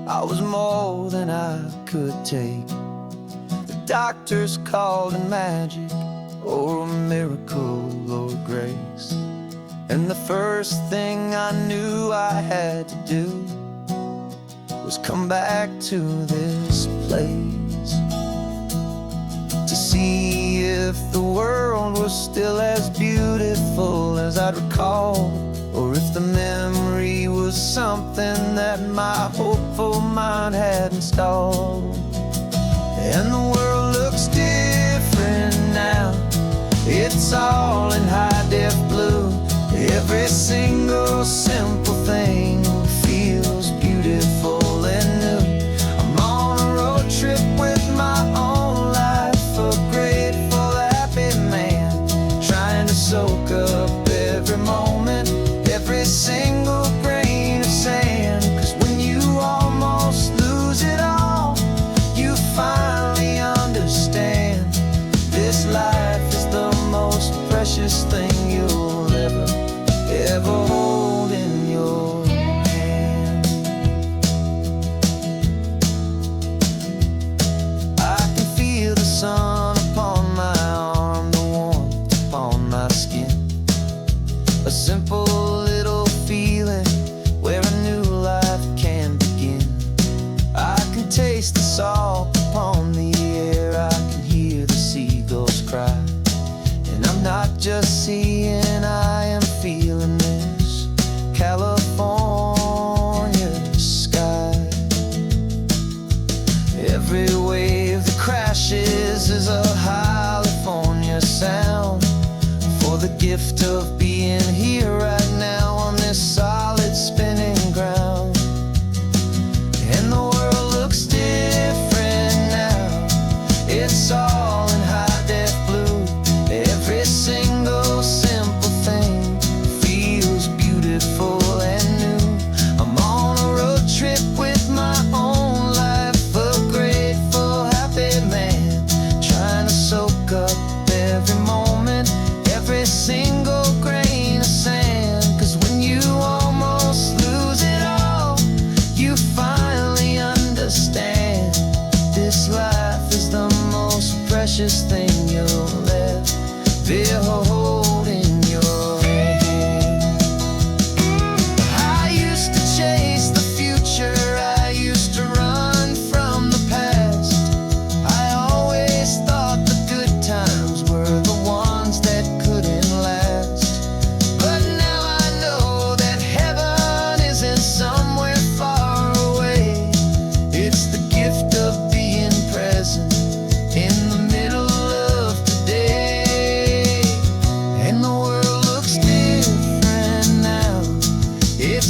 I was more than I could take. The doctors called it magic, or a miracle, or grace, and the first thing I knew I had to do was come back to this place, to see if the world was still as beautiful as I'd recall, or if the memory was something that my hopeful mind had installed. And the world looks different now, it's all in high-def blue. Every single simple thing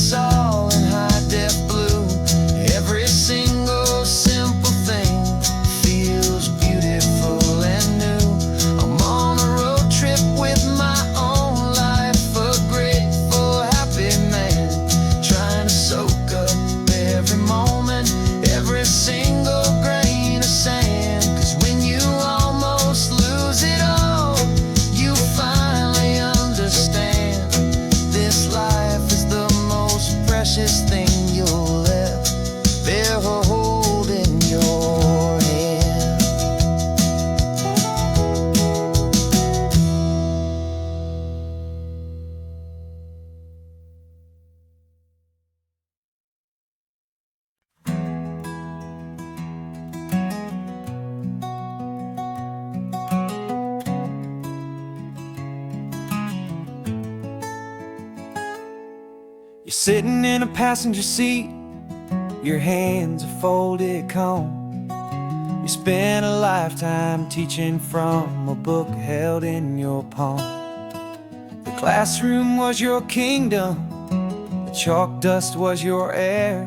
It's all in high def blue. Every single simple thing feels beautiful and new. I'm on a road trip with my own life, a grateful, happy man, trying to soak up every moment, every single grain of sand. 'Cause when you almost lose it all, you finally understand this life is the most precious thing you'll ever hold in your hand. You're sitting in a passenger seat, your hands are folded calm. You spent a lifetime teaching from a book held in your palm. The classroom was your kingdom, the chalk dust was your air.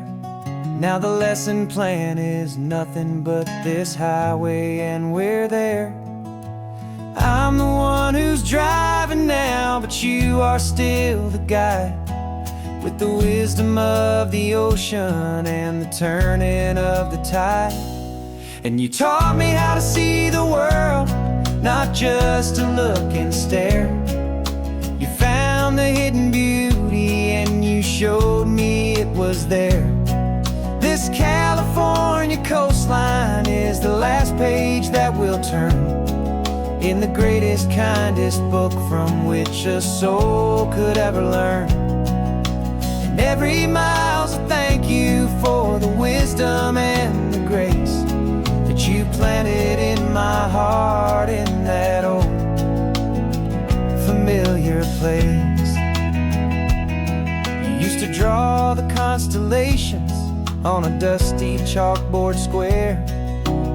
Now the lesson plan is nothing but this highway, and we're there. I'm the one who's driving now, but you are still the guide, with the wisdom of the ocean and the turning of the tide. And you taught me how to see the world, not just to look and stare. You found the hidden beauty and you showed me it was there. This California coastline is the last page that we'll turn in the greatest, kindest book from which a soul could ever learn. And every mile's a thank you for the wisdom and the grace that you planted in my heart in that old familiar place. You used to draw the constellations on a dusty chalkboard square.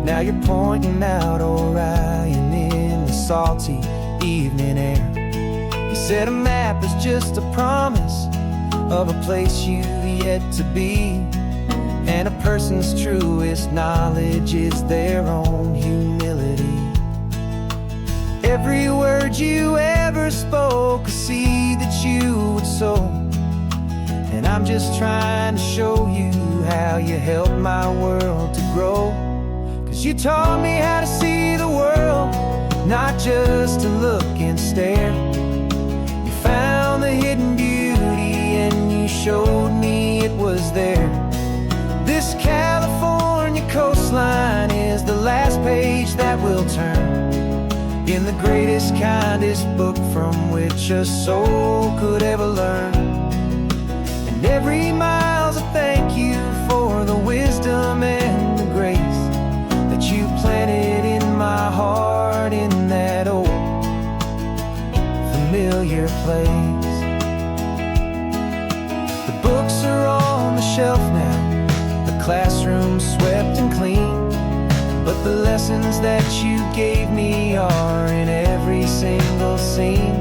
Now you're pointing out Orion in the salty evening air. You said a map is just a promise of a place you've yet to be, and a person's truest knowledge is their own humility. Every word you ever spoke, a seed that you would sow, and I'm just trying to show you how you helped my world to grow. 'Cause you taught me how to see the world, not just to look and stare. You found the hidden beauty and you showed me it was there. This California coastline is the last page that we'll turn in the greatest, kindest book from which a soul could ever learn. And every mile's a thank you for the wisdom and the grace that you planted in my heart in that old familiar place. The books are on the shelf now, the classroom swept and clean, but the lessons that you gave me are in every single scene.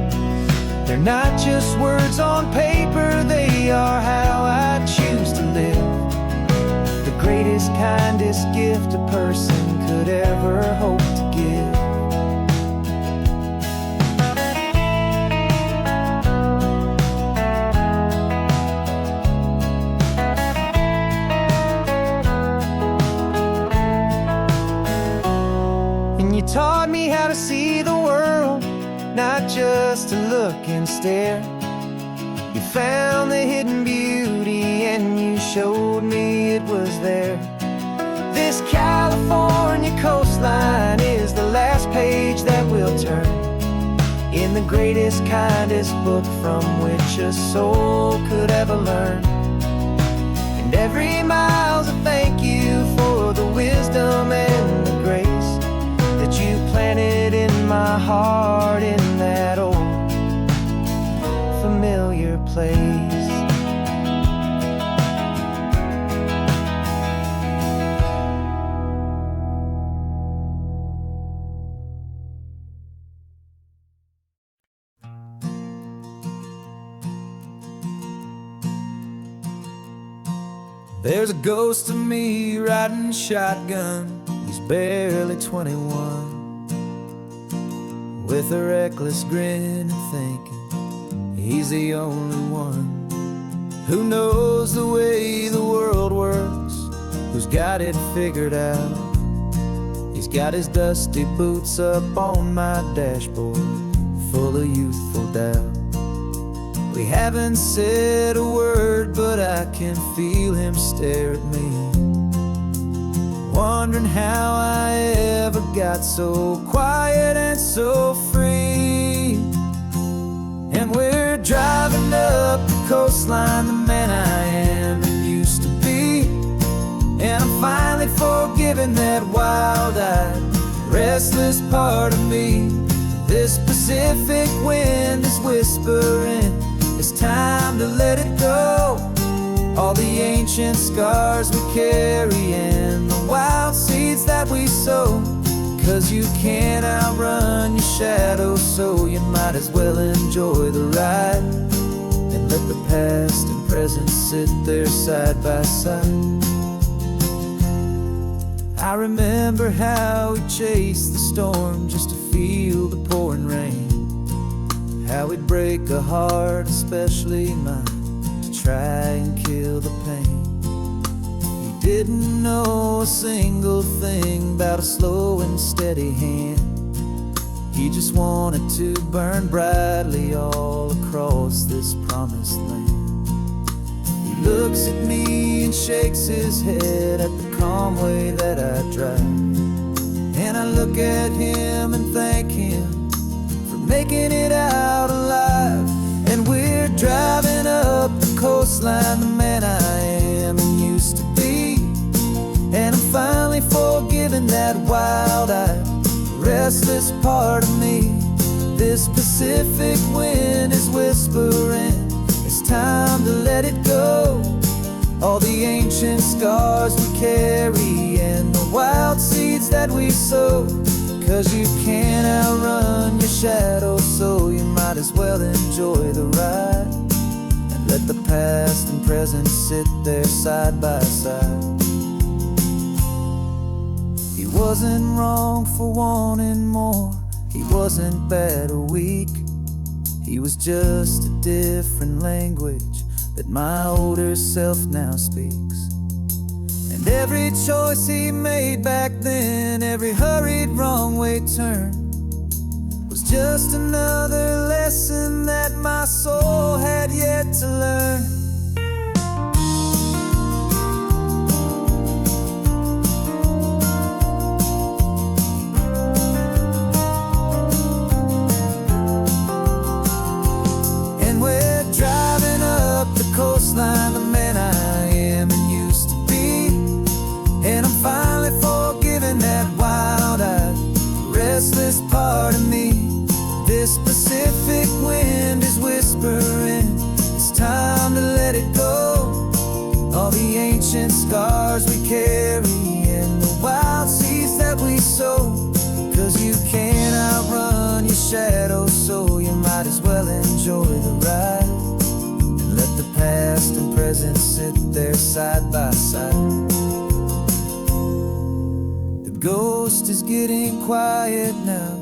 They're not just words on paper, they are how I choose to live. The greatest, kindest gift a person could ever hope to give. And you taught me how to see the world, not just to look and stare. You found the hidden beauty and you showed me it was there. This California coastline is the last page that we'll turn in the greatest, kindest book from which a soul could ever learn. And every mile's a thank you for the wisdom and the grace that you planted in my heart in that old familiar place. There's a ghost of me riding shotgun. He's barely 21, with a reckless grin and thinking he's the only one who knows the way the world works, who's got it figured out. He's got his dusty boots up on my dashboard, full of youthful doubt. We haven't said a word, but I can feel him stare at me, wondering how I ever got so quiet and so free. And we're driving up the coastline, the man I am and used to be. And I'm finally forgiving that wild-eyed, restless part of me. This Pacific wind is whispering, it's time to let it go. All the ancient scars we carry and the wild seeds that we sow. 'Cause you can't outrun your shadow, so you might as well enjoy the ride and let the past and present sit there side by side. I remember how we chased the storm just to feel the pouring rain, how we'd break a heart, especially mine, to try and kill the pain. He didn't know a single thing about a slow and steady hand. He just wanted to burn brightly all across this promised land. He looks at me and shakes his head at the calm way that I drive, and I look at him and thank him for making it out alive. And we're driving up the coastline, the man I am and used to be. And I'm finally forgiving that wild-eyed, restless part of me. This Pacific wind is whispering, it's time to let it go. All the ancient scars we carry and the wild seeds that we sow. 'Cause you can't outrun your shadow, so you might as well enjoy the ride and let the past and present sit there side by side. He wasn't wrong for wanting more, he wasn't bad or weak. He was just a different language that my older self now speaks. And every choice he made back then, every hurried wrong way turn, was just another lesson that my soul had yet to learn. And we're driving up the coastline, the man I am and used to be. And I'm finally forgiving that wild-eyed, restless part of me. This Pacific wind is whispering, it's time to let it go. All the ancient scars we carry and the wild seeds that we sow. 'Cause you can't outrun your shadow, so you might as well enjoy the ride and let the past and present sit there side by side. The ghost is getting quiet now,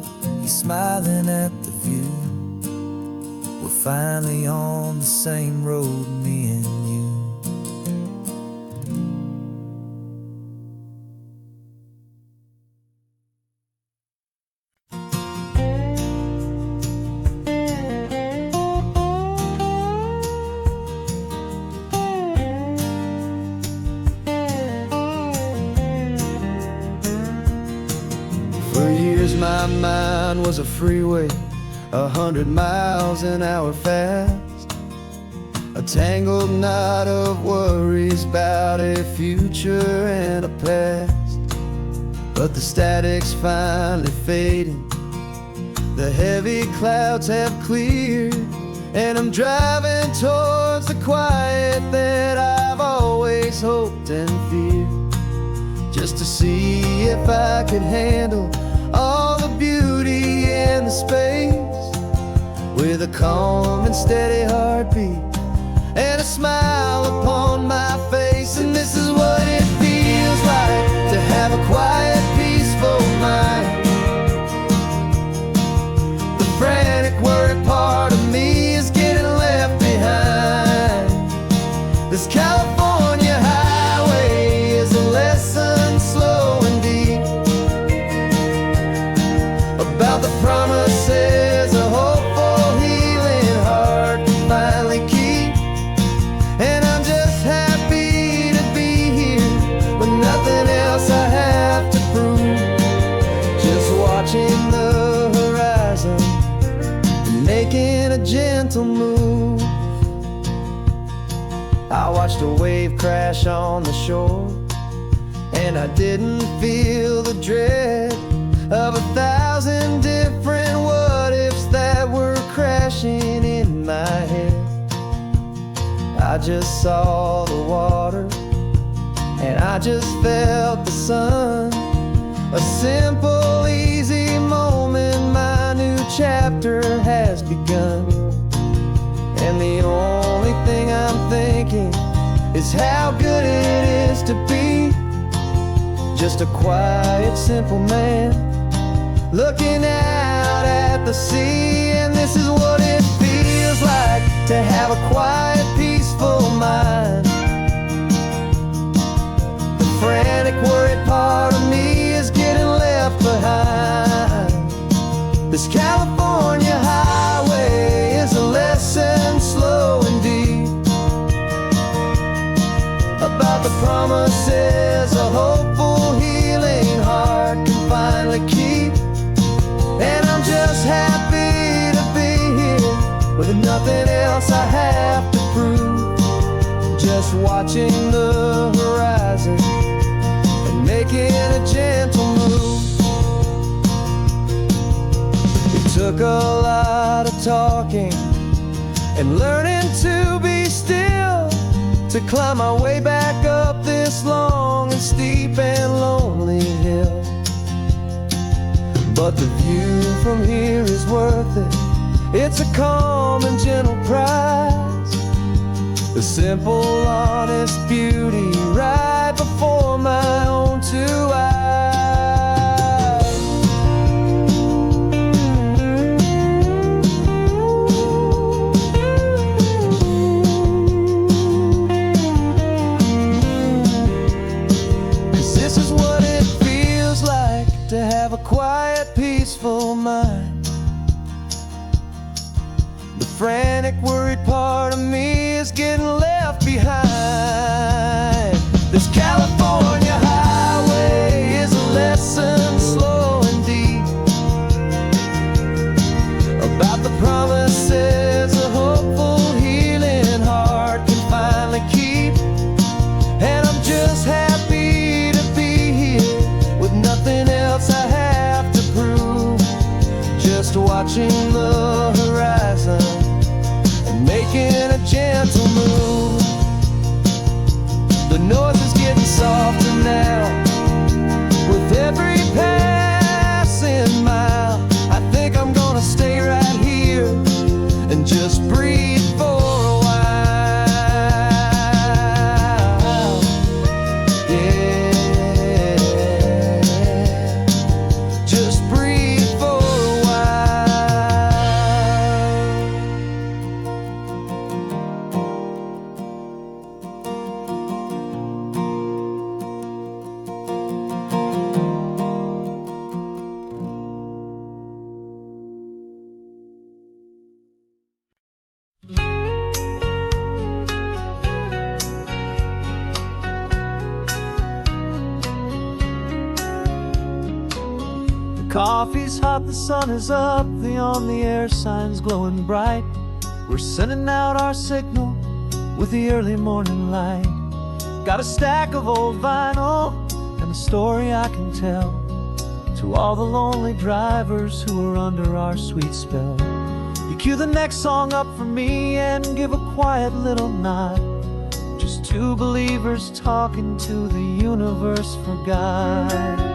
he's smiling at the view. We're finally on the same road, me and you. For years my mind was a freeway, 100 miles an hour fast, a tangled knot of worries about a future and a past. But the static's finally fading, the heavy clouds have cleared, and I'm driving towards the quiet that I've always hoped and feared, just to see if I could handle all the beauty and the space, with a calm and steady heartbeat and a smile upon my face. And this This California highway is a lesson slow and deep about the promises a hopeful, healing heart can finally keep. And I'm just happy to be here with nothing else I have to prove. Just watching the horizon and making a gentle move. I watched a wave crash on the shore, and I didn't feel the dread of 1,000 different what-ifs that were crashing in my head. I just saw the water, and I just felt the sun. A simple, easy moment, my new chapter has begun. And the only thing I'm thinking is how good it is to be just a quiet, simple man looking out at the sea. And this is what it feels like to have a quiet, peaceful mind. The frantic, worried part of me is getting left behind. This California highway is a lesson slow and deep about the promises a hopeful, healing heart can finally keep. And I'm just happy to be here with nothing else I have to prove. Just watching the horizon and making a gentle move. It took a lot of talking and learning to be still to climb my way back up this long and steep and lonely hill. But the view from here is worth it. It's a calm and gentle prize, the simple, honest beauty right before my own two eyes. To have a quiet, peaceful mind. The frantic, worried part of me is getting left behind. This California highway is a lesson slow and deep about the promises a hopeful, healing heart can finally keep. And I'm just happy to be here with nothing else I have to prove. Just watching the horizon and making a gentle move. The noise is getting softer now with every passing mile. I think I'm gonna stay right here and just breathe for a while. Coffee's hot, the sun is up, the on-the-air sign's glowing bright. We're sending out our signal with the early morning light. Got a stack of old vinyl and a story I can tell to all the lonely drivers who are under our sweet spell. You cue the next song up for me and give a quiet little nod. Just two believers talking to the universe for God.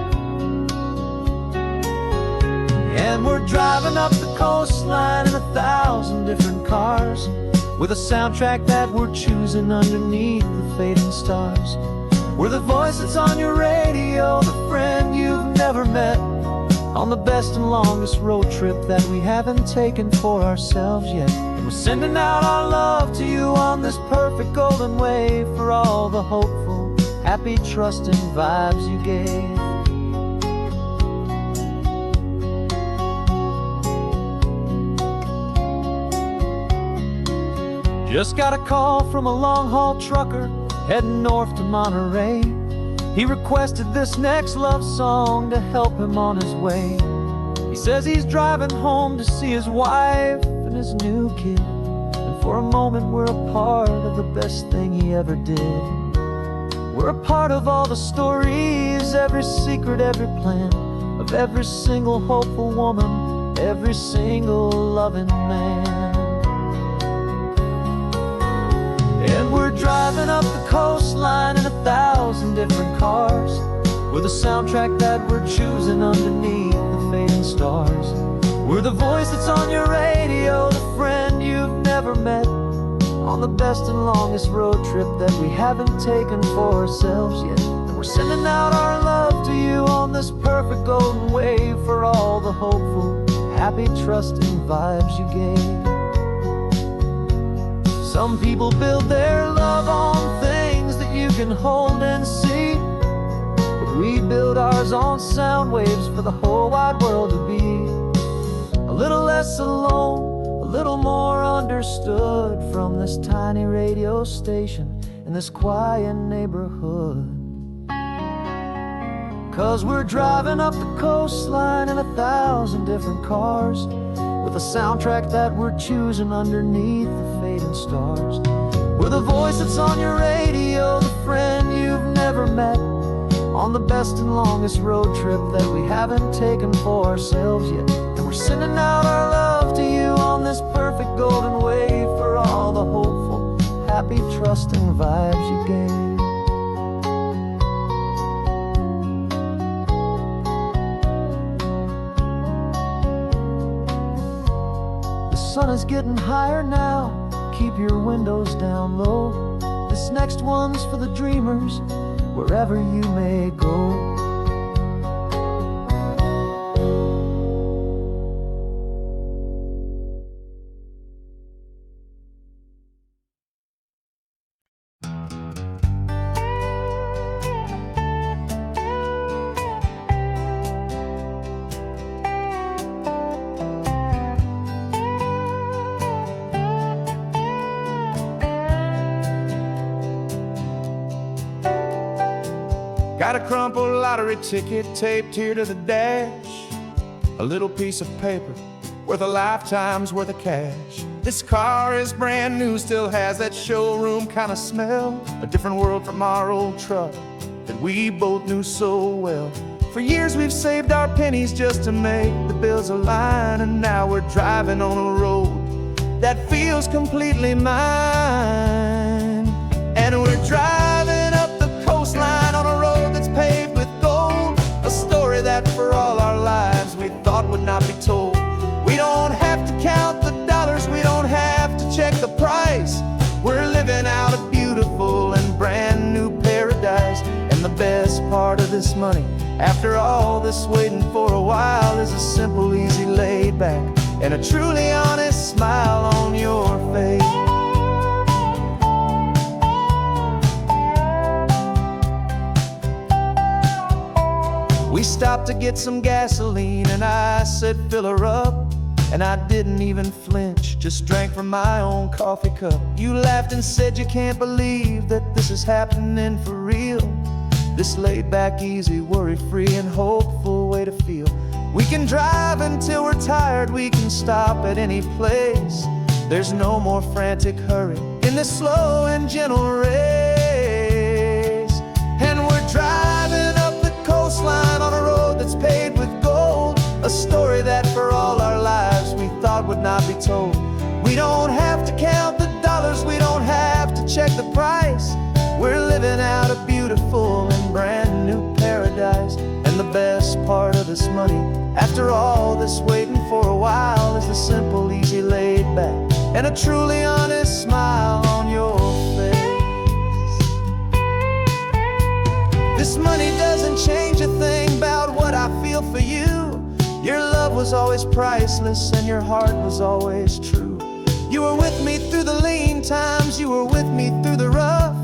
And we're driving up the coastline in 1,000 different cars, with a soundtrack that we're choosing underneath the fading stars. We're the voice that's on your radio, the friend you've never met, on the best and longest road trip that we haven't taken for ourselves yet. And we're sending out our love to you on this perfect golden way for all the hopeful, happy, trusting vibes you gave. Just got a call from a long-haul trucker heading north to Monterey. He requested this next love song to help him on his way. He says he's driving home to see his wife and his new kid, and for a moment we're a part of the best thing he ever did. We're a part of all the stories, every secret, every plan, of every single hopeful woman, every single loving man. And we're driving up the coastline in 1,000 different cars, with a soundtrack that we're choosing underneath the fading stars. We're the voice that's on your radio, the friend you've never met, on the best and longest road trip that we haven't taken for ourselves yet. And we're sending out our love to you on this perfect golden wave for all the hopeful, happy, trusting vibes you gave. Some people build their love on things that you can hold and see, but we build ours on sound waves for the whole wide world to be a little less alone, a little more understood from this tiny radio station in this quiet neighborhood. 'Cause we're driving up the coastline in 1,000 different cars, with a soundtrack that we're choosing underneath the fading stars. We're the voice that's on your radio, the friend you've never met, on the best and longest road trip that we haven't taken for ourselves yet. And we're sending out our love to you on this perfect golden wave for all the hopeful, happy, trusting vibes you gave. The sun is getting higher now, keep your windows down low. This next one's for the dreamers, wherever you may go. Got a crumpled lottery ticket taped here to the dash, a little piece of paper worth a lifetime's worth of cash. This car is brand new, still has that showroom kind of smell, a different world from our old truck that we both knew so well. For years we've saved our pennies just to make the bills align, and now we're driving on a road that feels completely mine. And we're driving up the coastline on a road that's paved with gold, a story that for all our lives we thought would not be told. We don't have to count the dollars, we don't have to check the price. We're living out a beautiful and brand new paradise. And the best part of this money, after all this waiting for a while, is a simple, easy, laid back, and a truly honest smile on your face. We stopped to get some gasoline, and I said fill her up, and I didn't even flinch, just drank from my own coffee cup. You laughed and said you can't believe that this is happening for real. This laid back, easy, worry-free and hopeful way to feel. We can drive until we're tired, we can stop at any place. There's no more frantic hurry in this slow and gentle race. And we're driving up the coastline on a road that's paved with gold, a story that for all our lives we thought would not be told. We don't have to count the dollars, we don't have to check the price. We're living out a beautiful and brand new paradise. And the best part of this money, after all this waiting for a while, is the simple, easy, laid back, and a truly honest smile on your face. This money doesn't change a thing about what I feel for you. was always priceless and your heart was always true. You were with me through the lean times, you were with me through the rough,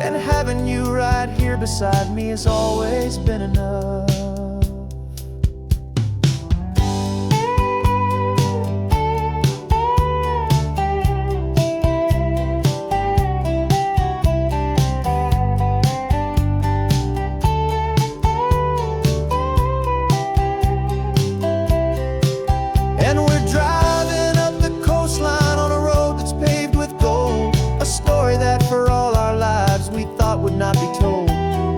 and having you right here beside me has always been enough. And we're driving up the coastline on a road that's paved with gold, a story that for all our lives we thought would not be told.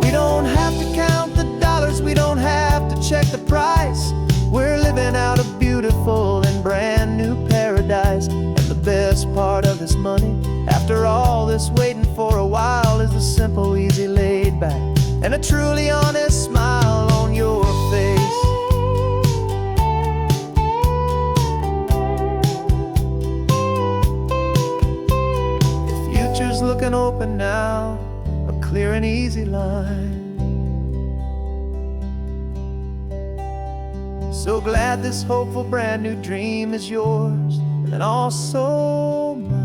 We don't have to count the dollars, we don't have to check the price. We're living out a beautiful and brand new paradise. And the best part of this money, after all this waiting for a while, is the simple, easy, laid back, and a truly honest smile on your face. Future's looking open now, a clear and easy line. So glad this hopeful brand new dream is yours and also mine.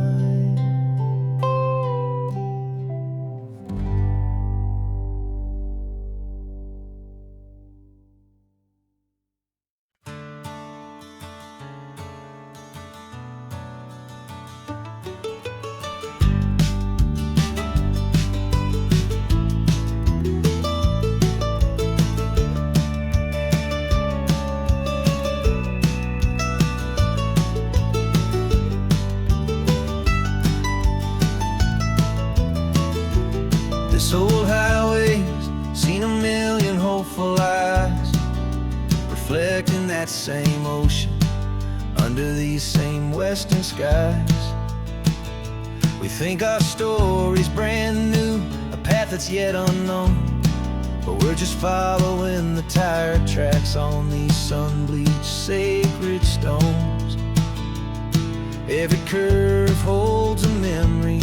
This old highway's seen a million hopeful eyes, reflecting that same ocean under these same western skies. We think our story's brand new, a path that's yet unknown, but we're just following the tire tracks on these sun-bleached sacred stones. Every curve holds a memory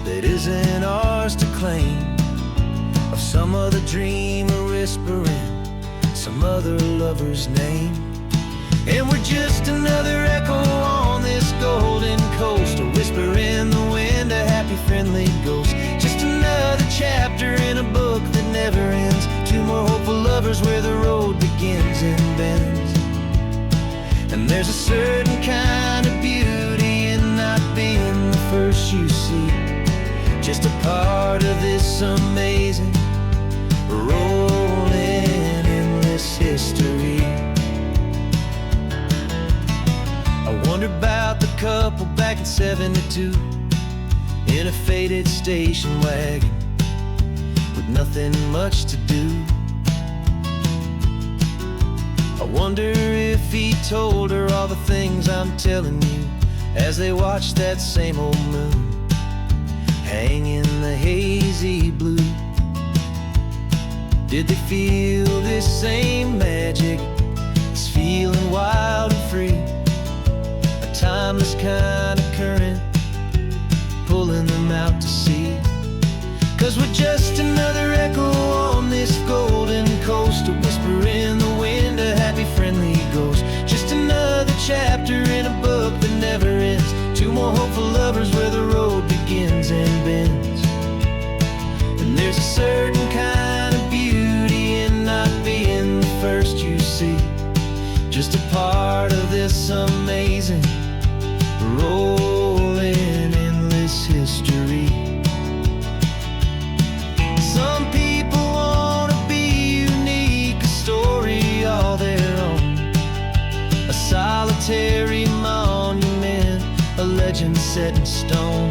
that isn't ours to claim, of some other dreamer whispering some other lover's name. And we're just another echo on this golden coast, a whisper in the wind, a happy friendly ghost. Just another chapter in a book that never ends, two more hopeful lovers where the road begins and bends. And there's a certain kind of beauty in not being the first you see, just a part of this amazing, rolling, endless history. I wonder about the couple back in '72 in a faded station wagon with nothing much to do. I wonder if he told her all the things I'm telling you as they watched that same old moon hang in the hazy blue. Did they feel this same magic, this feeling wild and free, a timeless kind of current pulling them out to sea? 'Cause we're just another echo on this golden coast, a whisper in the wind, a happy friendly ghost. Just another chapter in a book that never ends, two more hopeful lovers where the road begins and bends. And there's a certain kind of beauty in not being the first you see, just a part of this amazing, rolling, endless history. Some people wanna be unique, a story all their own, a solitary monument, a legend set in stone.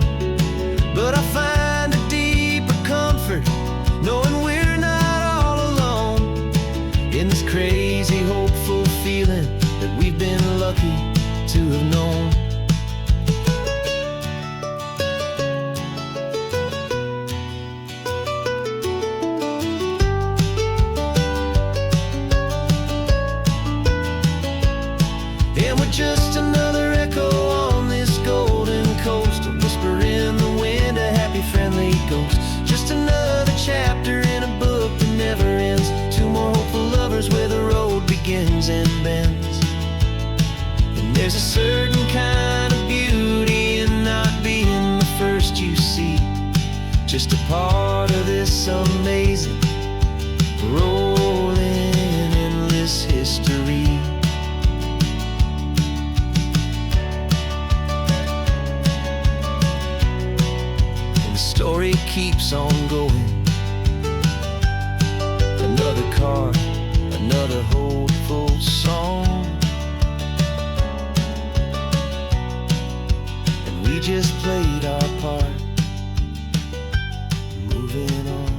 But I find a deeper comfort knowing we're not all alone in this crazy, hopeful feeling that we've been lucky to have known. And we're just another echo on this golden coast, a whisper in the wind, a happy friendly ghost. Just another chapter in a book that never ends, two more hopeful lovers where the road begins and bends. There's a certain kind of beauty in not being the first you see, just a part of this amazing rolling endless history. And the story keeps on going. Another car, another hopeful song, and we just played our part, moving on.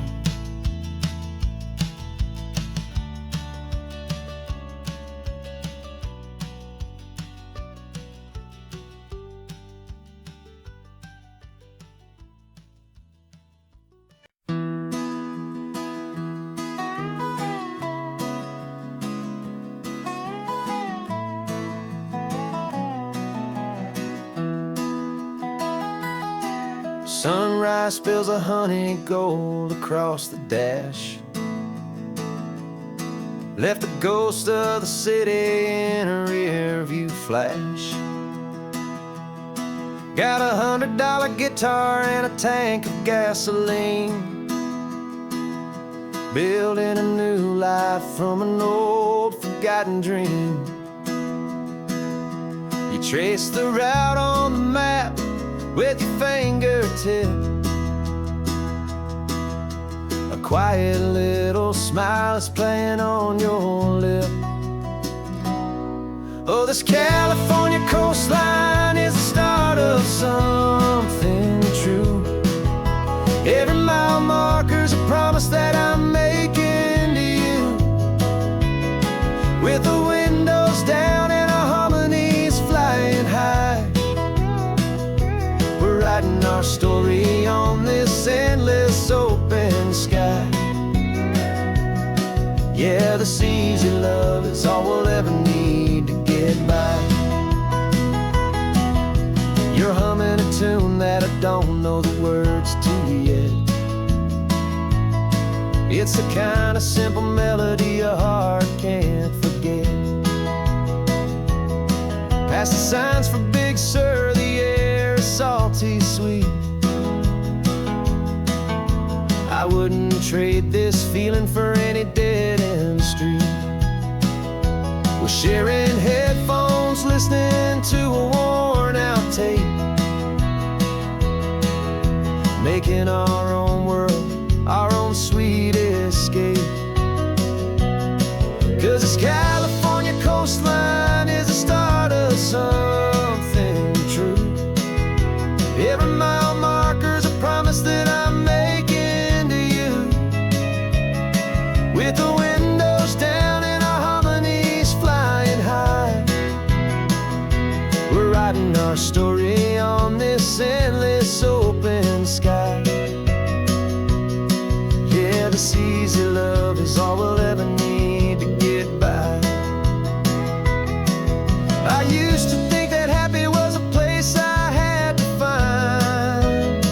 Sunrise spills a honey gold across the dash, left the ghost of the city in a rear view flash. Got a $100 guitar and a tank of gasoline, building a new life from an old forgotten dream. You trace the route on the map with your fingertip, a quiet little smile is playing on your lip. Oh, this California coastline is the start of something true. Every mile marker's a promise that I'm making to you, with the windows down and our harmonies flying high. We're writing our story on this endless open sky. Yeah, this easy love is all we'll ever need to get by. You're humming a tune that I don't know the words to yet. It's the kind of simple melody a heart can't forget. Past the signs for Big Sur, the air is salty sweet. I wouldn't trade this feeling for any dead-end street. We're sharing headphones, listening to a worn-out tape, making our own world, our own sweet escape. 'Cause this California coastline is the start of something true. Every mile marker's a promise that I'm making to you, with the windows down and our harmonies flying high. We're writing our story on this endless open sky. Yeah, this easy love is all we'll ever need to get by. I used to think that happy was a place I had to find,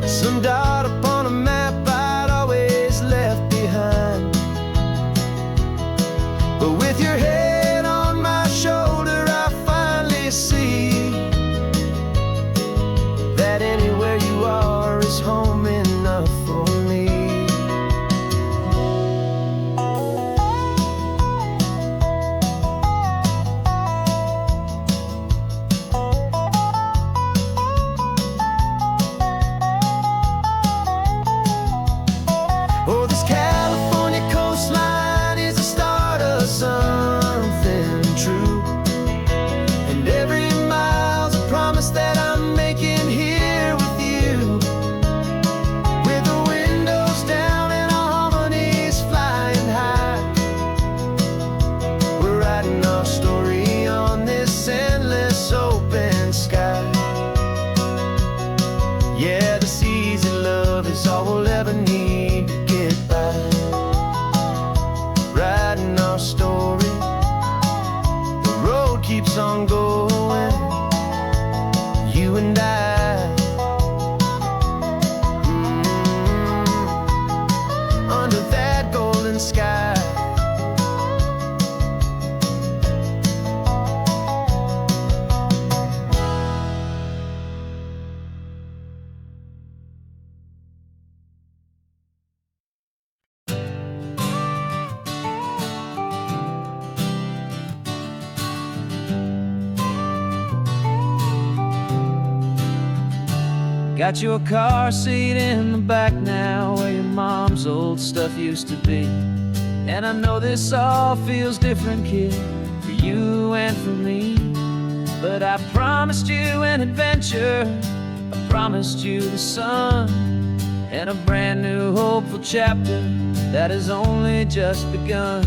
some dot upon a map I'd always left behind. But with your head on my shoulder, I finally see that anywhere you are is home enough for me. Oh, this California coastline is the start of something true, and every mile's a promise that I'm making here with you, Got your car seat in the back now, where your mom's old stuff used to be. And I know this all feels different, kid, for you and for me. But I promised you an adventure, I promised you the sun, and a brand new hopeful chapter that has only just begun.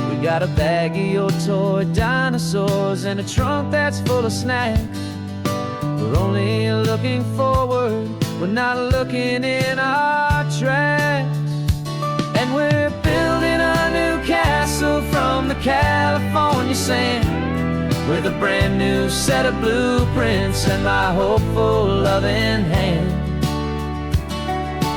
We got a bag of your toy dinosaurs and a trunk that's full of snacks. We're only looking forward, we're not looking in our tracks. And we're building a new castle from the California sand, with a brand new set of blueprints and my hopeful loving hand.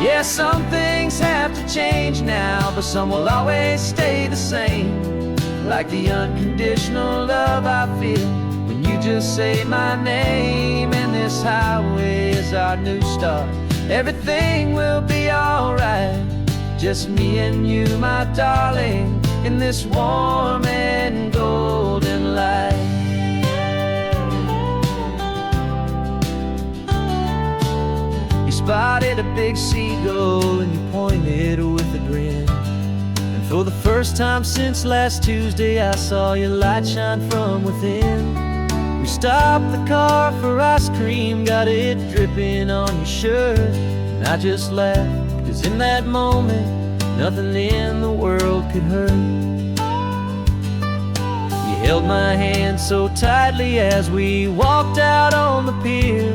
Yeah, some things have to change now, but some will always stay the same. Like the unconditional love I feel when you just say my name. And this highway is our new start. Everything will be alright, just me and you, my darling, in this warm and golden light. You spotted a big seagull and you pointed with a grin. And for the first time since last Tuesday, I saw your light shine from within. We stopped the car for ice cream, got it dripping on your shirt. And I just laughed, 'cause in that moment, nothing in the world could hurt. You held my hand so tightly as we walked out on the pier,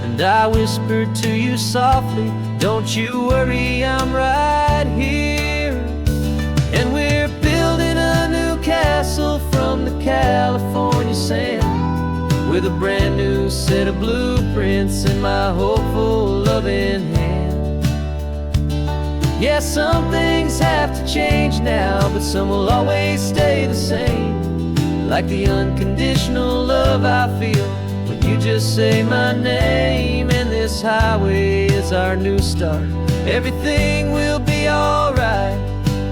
and I whispered to you softly, don't you worry, I'm right here. And we're building a new castle from the California sand, with a brand new set of blueprints in my hopeful loving hand. Yeah, some things have to change now, but some will always stay the same. Like the unconditional love I feel when you just say my name. And this highway is our new start. Everything will be alright,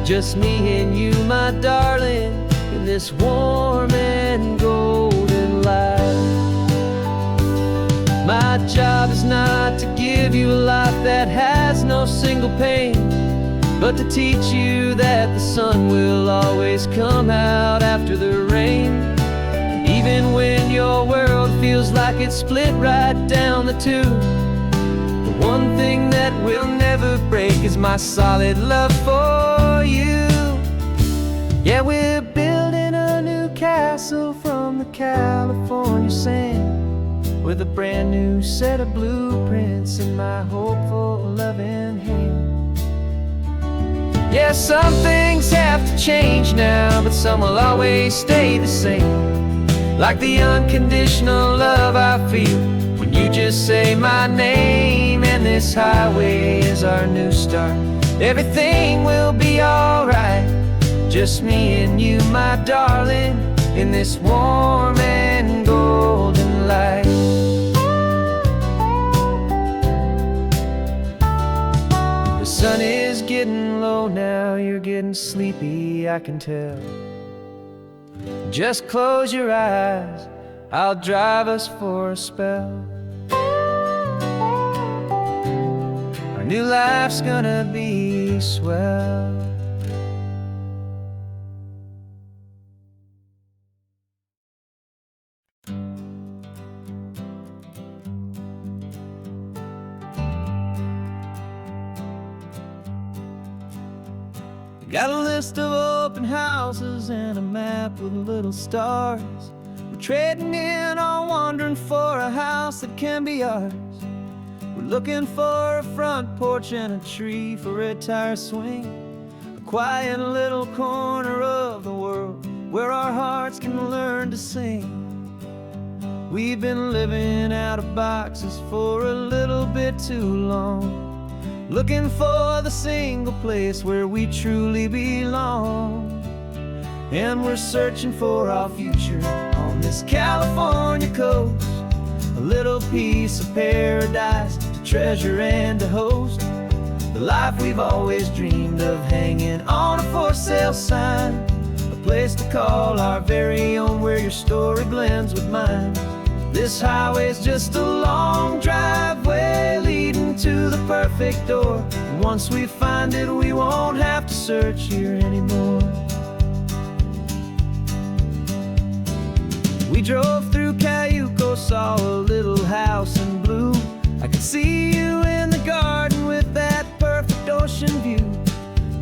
just me and you, my darling, in this warm and golden light. My job is not to give you a life that has no single pain, but to teach you that the sun will always come out after the rain. Even when your world feels like it's split right down the two, the one thing that will never break is my solid love for you. Yeah, we're building a new castle from the California sand, with a brand new set of blueprints in my hopeful loving hand. Yeah, some things have to change now, but some will always stay the same. Like the unconditional love I feel when you just say my name. And this highway is our new start. Everything will be alright, just me and you, my darling, in this warm and golden light. The sun is getting low now, you're getting sleepy, I can tell. Just close your eyes, I'll drive us for a spell. Our new life's gonna be swell. Got a list of open houses and a map with little stars. We're trading in or wandering for a house that can be ours. We're looking for a front porch and a tree for a tire swing, a quiet little corner of the world where our hearts can learn to sing. We've been living out of boxes for a little bit too long, looking for the single place where we truly belong. And we're searching for our future on this California coast, a little piece of paradise to treasure and to host, the life we've always dreamed of, hanging on a for sale sign, a place to call our very own, where your story blends with mine. This highway's just a long driveway leading to the perfect door. And once we find it, we won't have to search here anymore. We drove through Cayuco, saw a little house in blue. I could see you in the garden with that perfect ocean view.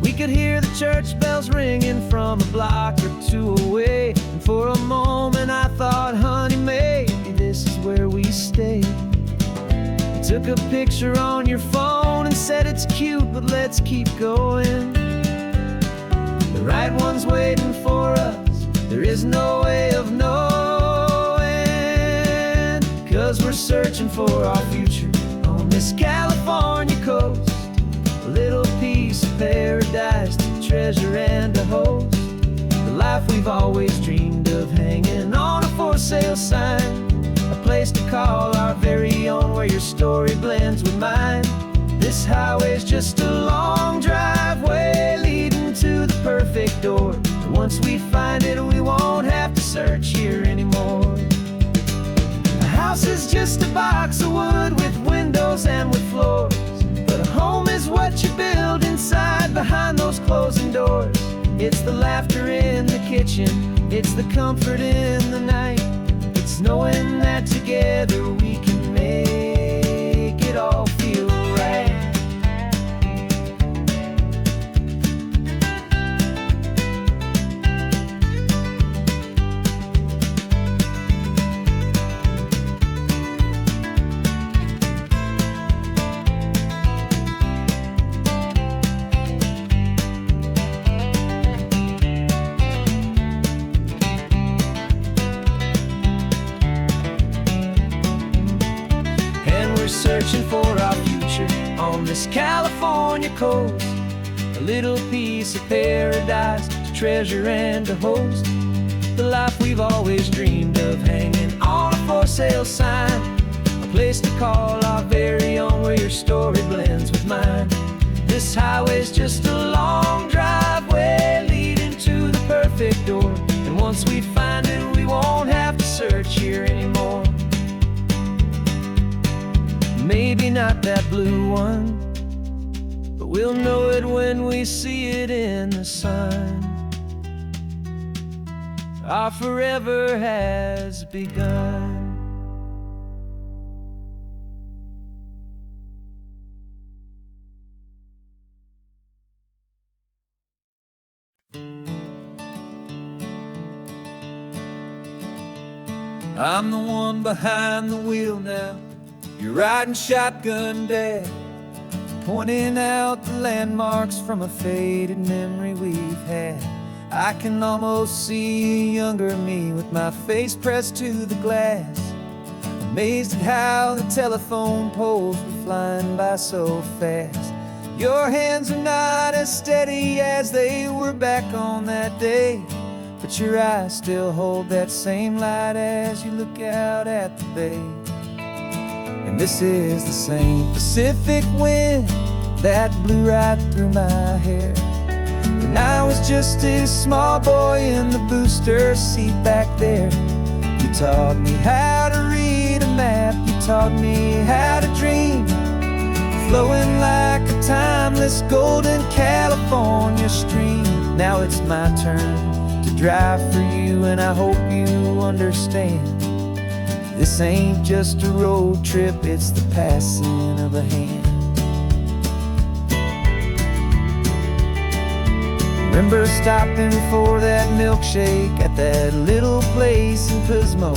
We could hear the church bells ringing from a block or two away. And for a moment I thought, honey, maybe this is where we stay. You took a picture on your phone and said it's cute, but let's keep going. The right one's waiting for us, there is no way of knowing. 'Cause we're searching for our future on this California coast. A little piece of paradise to treasure and to host. The life we've always dreamed of hanging on a for sale sign. A place to call our very own where your story blends with mine. This highway's just a long driveway leading to the perfect door. And once we find it, we won't have to search here anymore. A house is just a box of wood with windows and with floors. But a home is what you build inside behind those closing doors. It's the laughter in the kitchen, it's the comfort in the night. It's knowing that together we can make it all feel right. Searching for our future on this California coast. A little piece of paradise to treasure and to host. The life we've always dreamed of hanging on a for sale sign. A place to call our very own where your story blends with mine. This highway's just a long driveway leading to the perfect door. And once we find it, we won't have to search here anymore. Maybe not that blue one, but we'll know it when we see it in the sun. Our forever has begun. I'm the one behind the wheel now. You're riding shotgun, Dad, pointing out the landmarks from a faded memory we've had. I can almost see a younger me with my face pressed to the glass, amazed at how the telephone poles were flying by so fast. Your hands are not as steady as they were back on that day, but your eyes still hold that same light as you look out at the bay. And this is the same Pacific wind that blew right through my hair when I was just a small boy in the booster seat back there. You taught me how to read a map, you taught me how to dream, flowing like a timeless golden California stream. Now it's my turn to drive for you, and I hope you understand. This ain't just a road trip, it's the passing of a hand. Remember stopping for that milkshake at that little place in Pismo.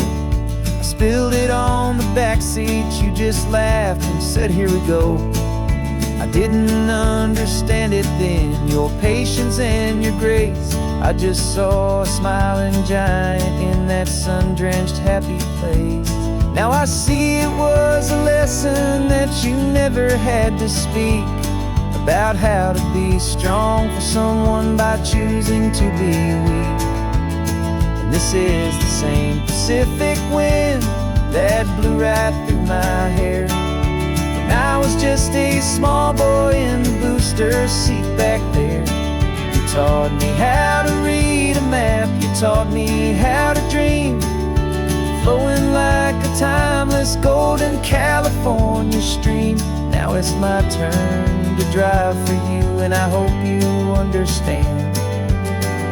I spilled it on the back seat, you just laughed and said, here we go. I didn't understand it then, your patience and your grace. I just saw a smiling giant in that sun-drenched happy place. Now I see it was a lesson that you never had to speak, about how to be strong for someone by choosing to be weak. And this is the same Pacific wind that blew right through my hair when I was just a small boy in the booster seat back there. You taught me how to read a map, you taught me how to dream, flowing like a timeless golden California stream. Now it's my turn to drive for you, and I hope you understand.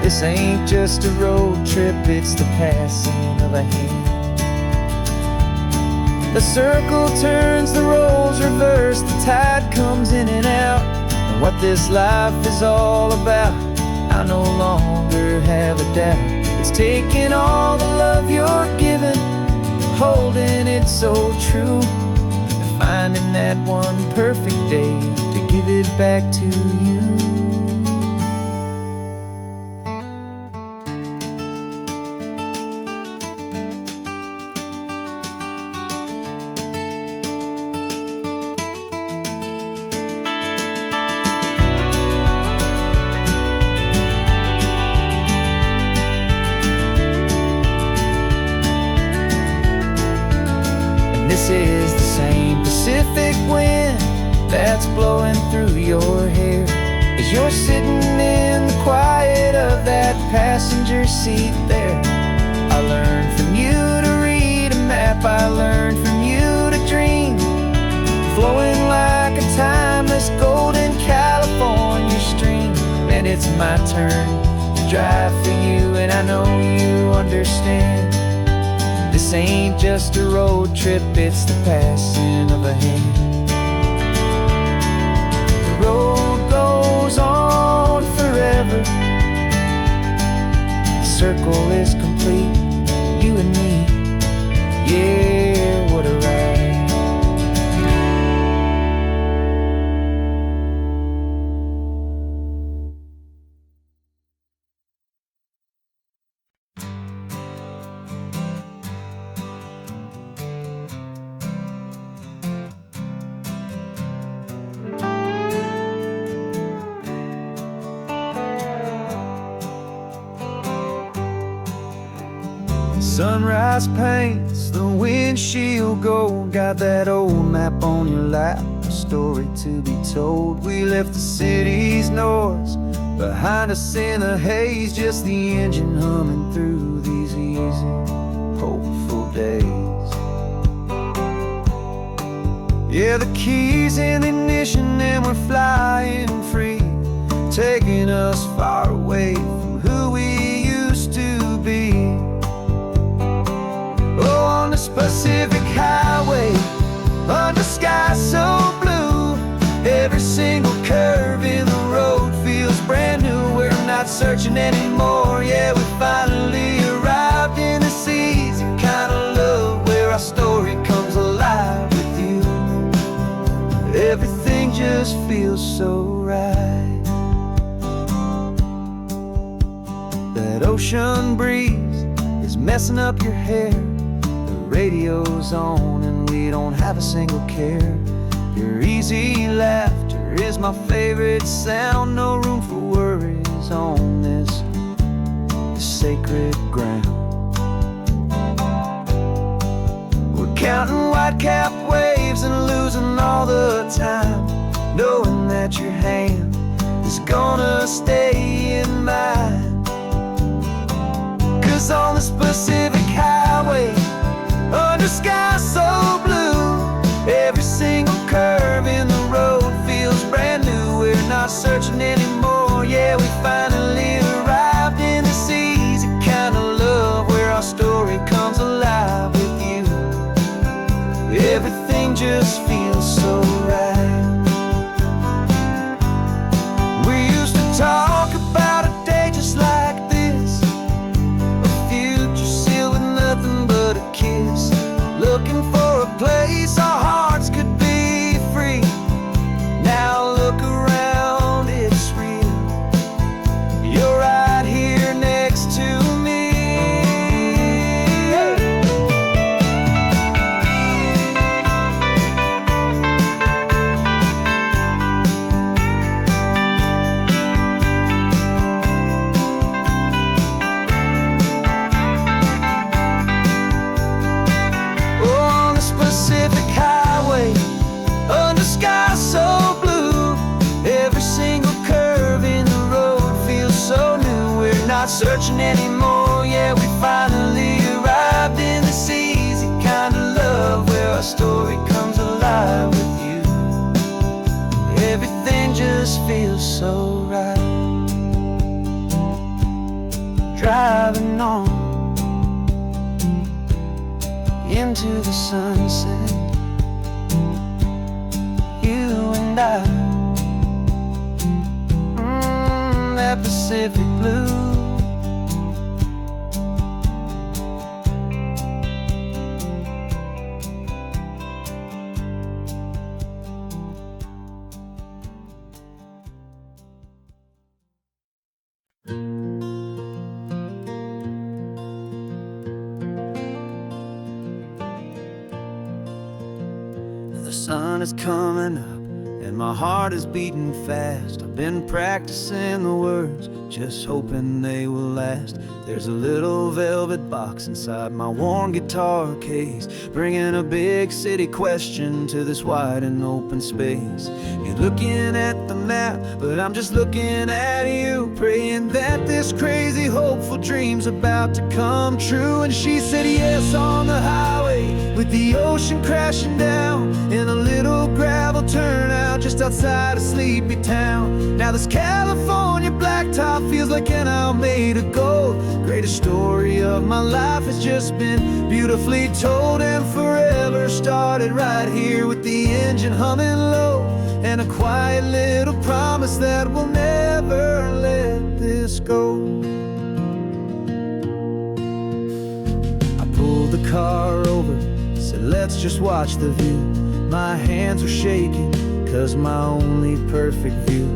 This ain't just a road trip, it's the passing of a hand. The circle turns, the roles reverse, the tide comes in and out. And what this life is all about, I no longer have a doubt. It's taking all the love you're given, holding it so true, and finding that one perfect day to give it back to you. This is the same Pacific wind that's blowing through your hair as you're sitting in the quiet of that passenger seat there. I learned from you to read a map, I learned from you to dream, flowing like a timeless golden California stream. And it's my turn to drive for you, and I know you understand. This ain't just a road trip, it's the passing of a hand. The road goes on forever, the circle is complete, you and me, yeah, what a ride. Sunrise paints the windshield gold, got that old map on your lap, a story to be told. We left the city's noise behind us in the haze, just the engine humming through these easy, hopeful days. Yeah, the keys in the ignition and we're flying free, taking us far away from who we used to be. Oh, on this Pacific highway, under sky so blue, every single curve in the road feels brand new. We're not searching anymore, yeah, we finally arrived in this easy kind of love where our story comes alive with you. Everything just feels so right. That ocean breeze is messing up your hair, radio's on and we don't have a single care. Your easy laughter is my favorite sound, no room for worries on this sacred ground. We're counting white-capped waves and losing all the time, knowing that your hand is gonna stay in mine. 'Cause on this Pacific highway, under sky so blue, every single curve in the road feels brand new. We're not searching anymore, yeah, we finally arrived in this easy kind of love where our story comes alive with you. Everything just feels so right. We used to talk just feels so right. Driving on into the sunset, you and I, that Pacific blue. The sun is coming up and my heart is beating fast. I've been practicing the words, just hoping they will last. There's a little velvet box inside my worn guitar case, bringing a big city question to this wide and open space. You're looking at the map, but I'm just looking at you, praying that this crazy hopeful dream's about to come true. And she said yes on the highway, with the ocean crashing down in a little gravel turnout just outside of Sleepy Town. Now this California blacktop feels like an isle made of gold. Greatest story of my life has just been beautifully told, and forever started right here with the engine humming low, and a quiet little promise that we'll never let this go. I pulled the car over, said let's just watch the view. My hands were shaking, cause my only perfect view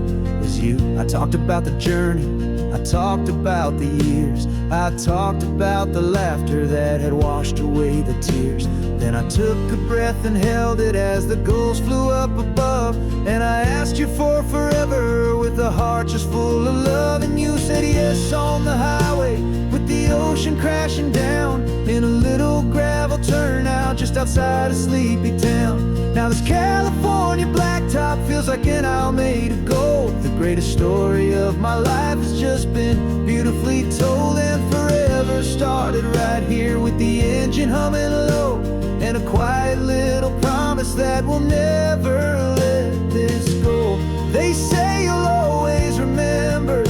was you. I talked about the journey, I talked about the years, I talked about the laughter that had washed away the tears. Then I took a breath and held it as the gulls flew up above, and I asked you for forever with a heart just full of love. And you said yes on the highway, with the ocean crashing down in a little gravel turnout just outside of Sleepy Town. Now this California blacktop feels like an isle made of gold. The greatest story of my life has just been beautifully told, and forever started right here with the engine humming low, and a quiet little promise that we'll never let this go. They say you'll always remember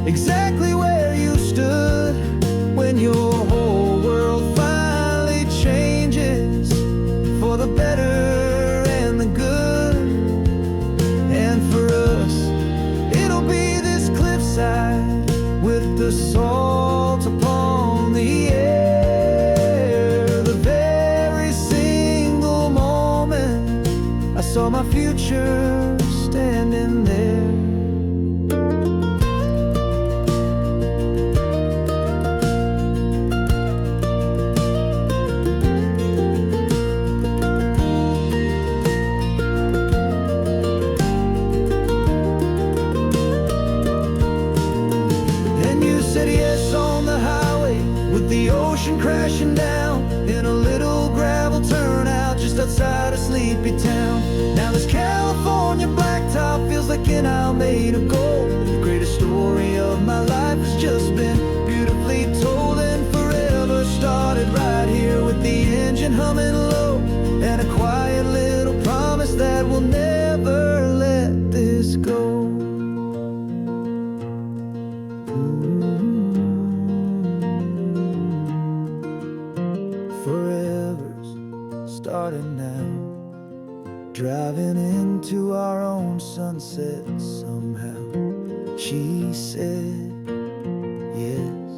exactly where you stood when your whole world finally changes for the better and the good. And for us, it'll be this cliffside with the salt upon the air. The very single moment I saw my future standing there. The ocean crashing down in a little gravel turnout just outside of Sleepy Town. Now this California blacktop feels like an isle made of gold. The greatest story of my life has just been beautifully told, and forever started right here with the engine humming low, and a quiet little promise that we'll never let this go. Starting now, driving into our own sunset somehow. She said yes,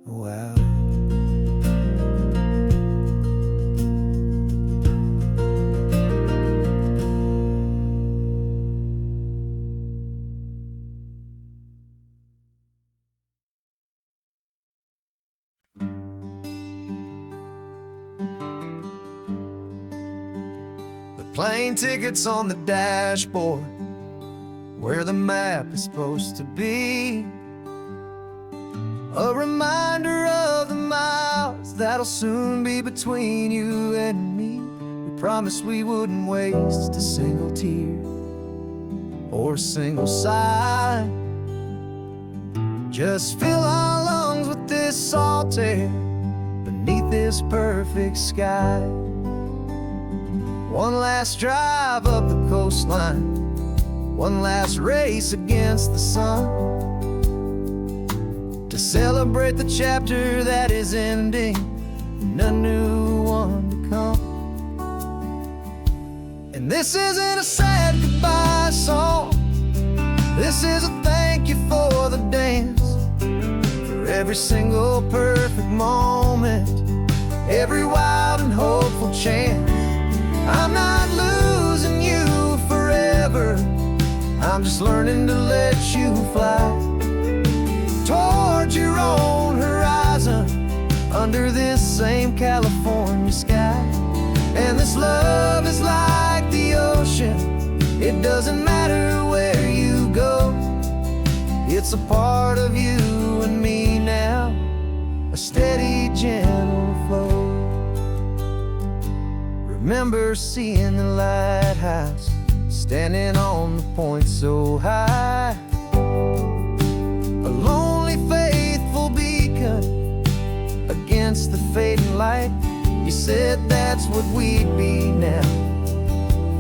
wow. Plane tickets on the dashboard, where the map is supposed to be. A reminder of the miles that'll soon be between you and me. We promised we wouldn't waste a single tear or a single sigh. Just fill our lungs with this salt air beneath this perfect sky. One last drive up the coastline, one last race against the sun, to celebrate the chapter that is ending and a new one to come. And this isn't a sad goodbye song, this is a thank you for the dance, for every single perfect moment, every wild and hopeful chance. I'm not losing you forever, I'm just learning to let you fly towards your own horizon, under this same California sky. And this love is like the ocean, it doesn't matter where you go, it's a part of you and me now, a steady, gentle flow. Remember seeing the lighthouse, standing on the point so high, a lonely, faithful beacon against the fading light. You said that's what we'd be now,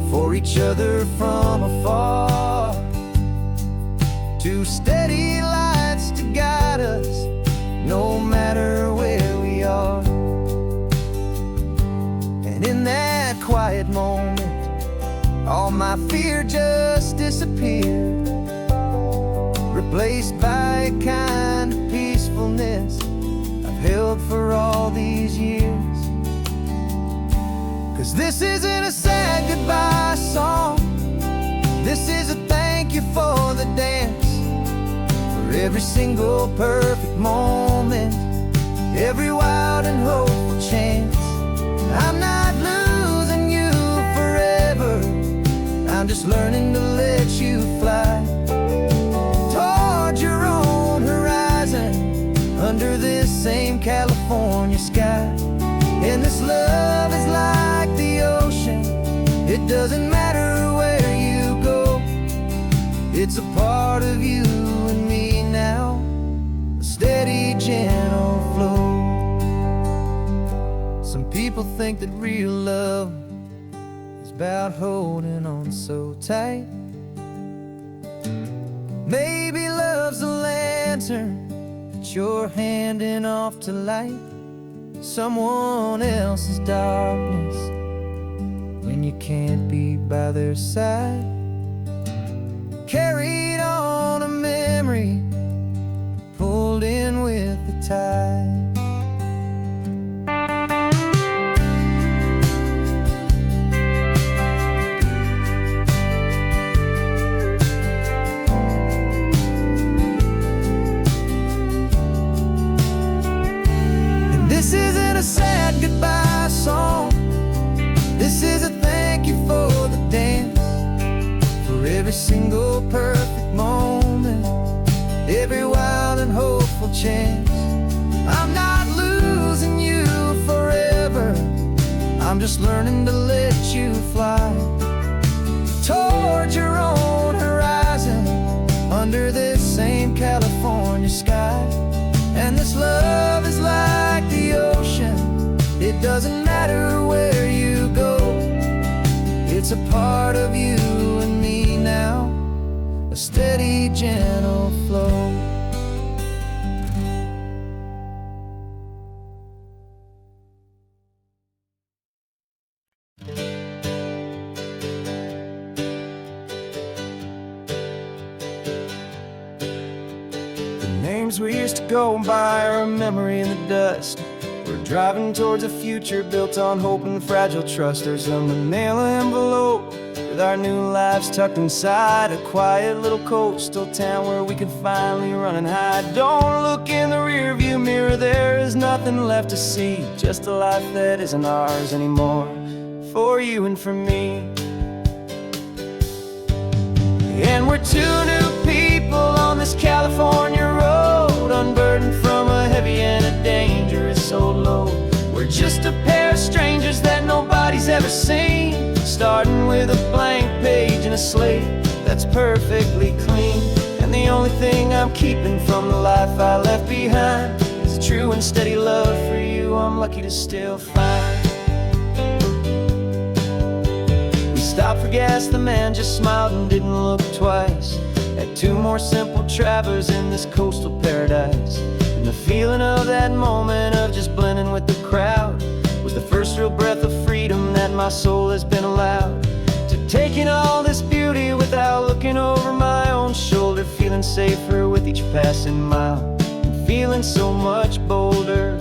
for each other from afar. Two steady lights to guide us, no matter where we are. And in that quiet moment, all my fear just disappeared, replaced by a kind of peacefulness I've held for all these years. 'Cause this isn't a sad goodbye song, this is a thank you for the dance, for every single perfect moment, every wild and hopeful chance. I'm not losing you forever, I'm just learning to let you fly towards your own horizon, under this same California sky. And this love is like the ocean, it doesn't matter where you go, it's a part of you and me now, a steady, gentle flow. Some people think that real love is about holding on so tight. Maybe love's a lantern that you're handing off to light someone else's darkness when you can't be by their side. Carried on a memory, pulled in with the tide. This isn't a sad goodbye song, this is a thank you for the dance, for every single perfect moment, every wild and hopeful chance. I'm not losing you forever, I'm just learning to let you fly towards your own horizon, under this same California sky. And this love is like the ocean, it doesn't matter where you go, it's a part of you and me now, a steady, gentle flow. Names we used to go by are a memory in the dust. We're driving towards a future built on hope and fragile trust. There's a manila envelope with our new lives tucked inside, a quiet little coastal town where we could finally run and hide. Don't look in the rearview mirror, there is nothing left to see, just a life that isn't ours anymore, for you and for me. And we're two new people on this California road, unburdened from a heavy and a dangerous old load. We're just a pair of strangers that nobody's ever seen, starting with a blank page and a slate that's perfectly clean. And the only thing I'm keeping from the life I left behind is a true and steady love for you I'm lucky to still find. stopped for gas, the man just smiled and didn't look twice. Had two more simple travelers in this coastal paradise. And the feeling of that moment of just blending with the crowd was the first real breath of freedom that my soul has been allowed. To take in all this beauty without looking over my own shoulder, feeling safer with each passing mile, and feeling so much bolder.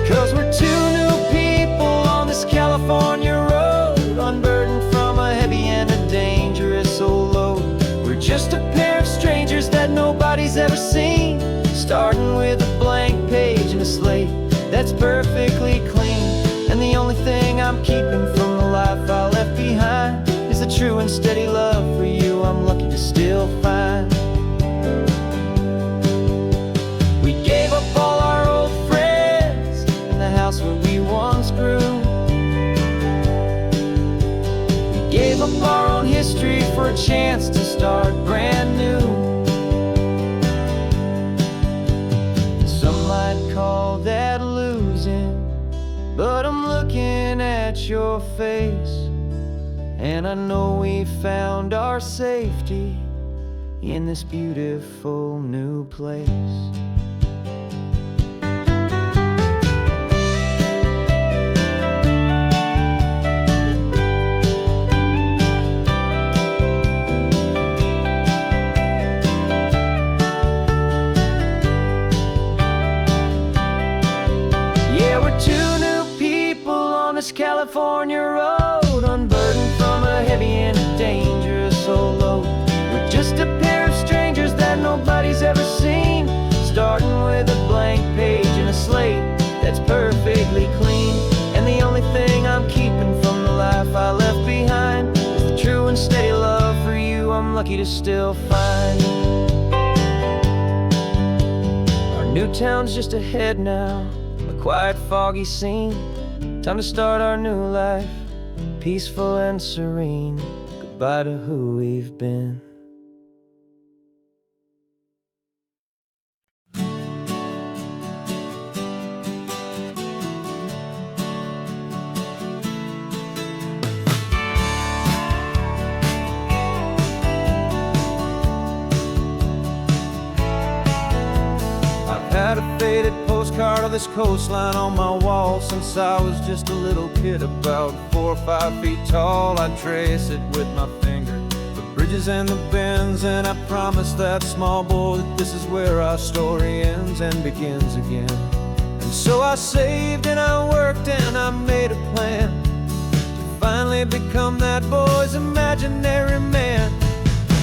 'Cause we're two new people on this California road, unburdened from a heavy and a dangerous old load. We're just a pair of strangers that nobody's ever seen, starting with a blank page and a slate that's perfectly clean. And the only thing I'm keeping from the life I left behind is the true and steady love for you I'm lucky to still find. We gave up all our old friends and the house where we once grew. We gave up our own history for a chance to start brand new. Some might call that losing, but I'm looking at your face, and I know we found our safety in this beautiful new place. Yeah, we're two new people on this California road, unburdened from a heavy and a dangerous old load. We're just a pair of strangers that nobody's ever seen, starting with a blank page and a slate that's perfectly clean. And the only thing I'm keeping from the life I left behind is the true and steady love for you I'm lucky to still find. Our new town's just ahead now, a quiet, foggy scene. Time to start our new life, peaceful and serene. Goodbye to who we've been. Had a faded postcard of this coastline on my wall since I was just a little kid, about 4 or 5 feet tall. I trace it with my finger, the bridges and the bends, and I promised that small boy that this is where our story ends and begins again. And so I saved and I worked and I made a plan to finally become that boy's imaginary man.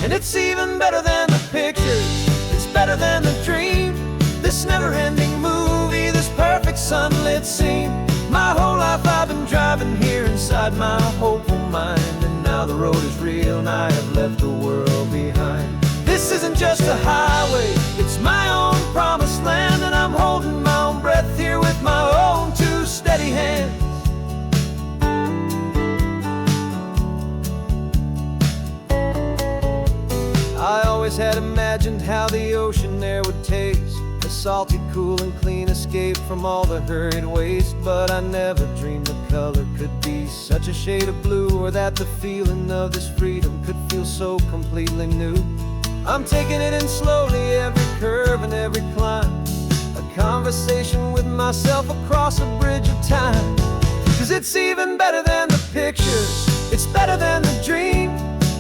And it's even better than the pictures, it's better than the dream, this never-ending movie, this perfect sunlit scene. My whole life I've been driving here inside my hopeful mind, and now the road is real and I have left the world behind. This isn't just a highway, it's my own promised land, and I'm holding my own breath here with my own two steady hands. I always had imagined how the ocean there would taste, a salty, cool and clean escape from all the hurried waste. But I never dreamed the color could be such a shade of blue, or that the feeling of this freedom could feel so completely new. I'm taking it in slowly, every curve and every climb, a conversation with myself across a bridge of time. 'Cause it's even better than the pictures, it's better than the dream,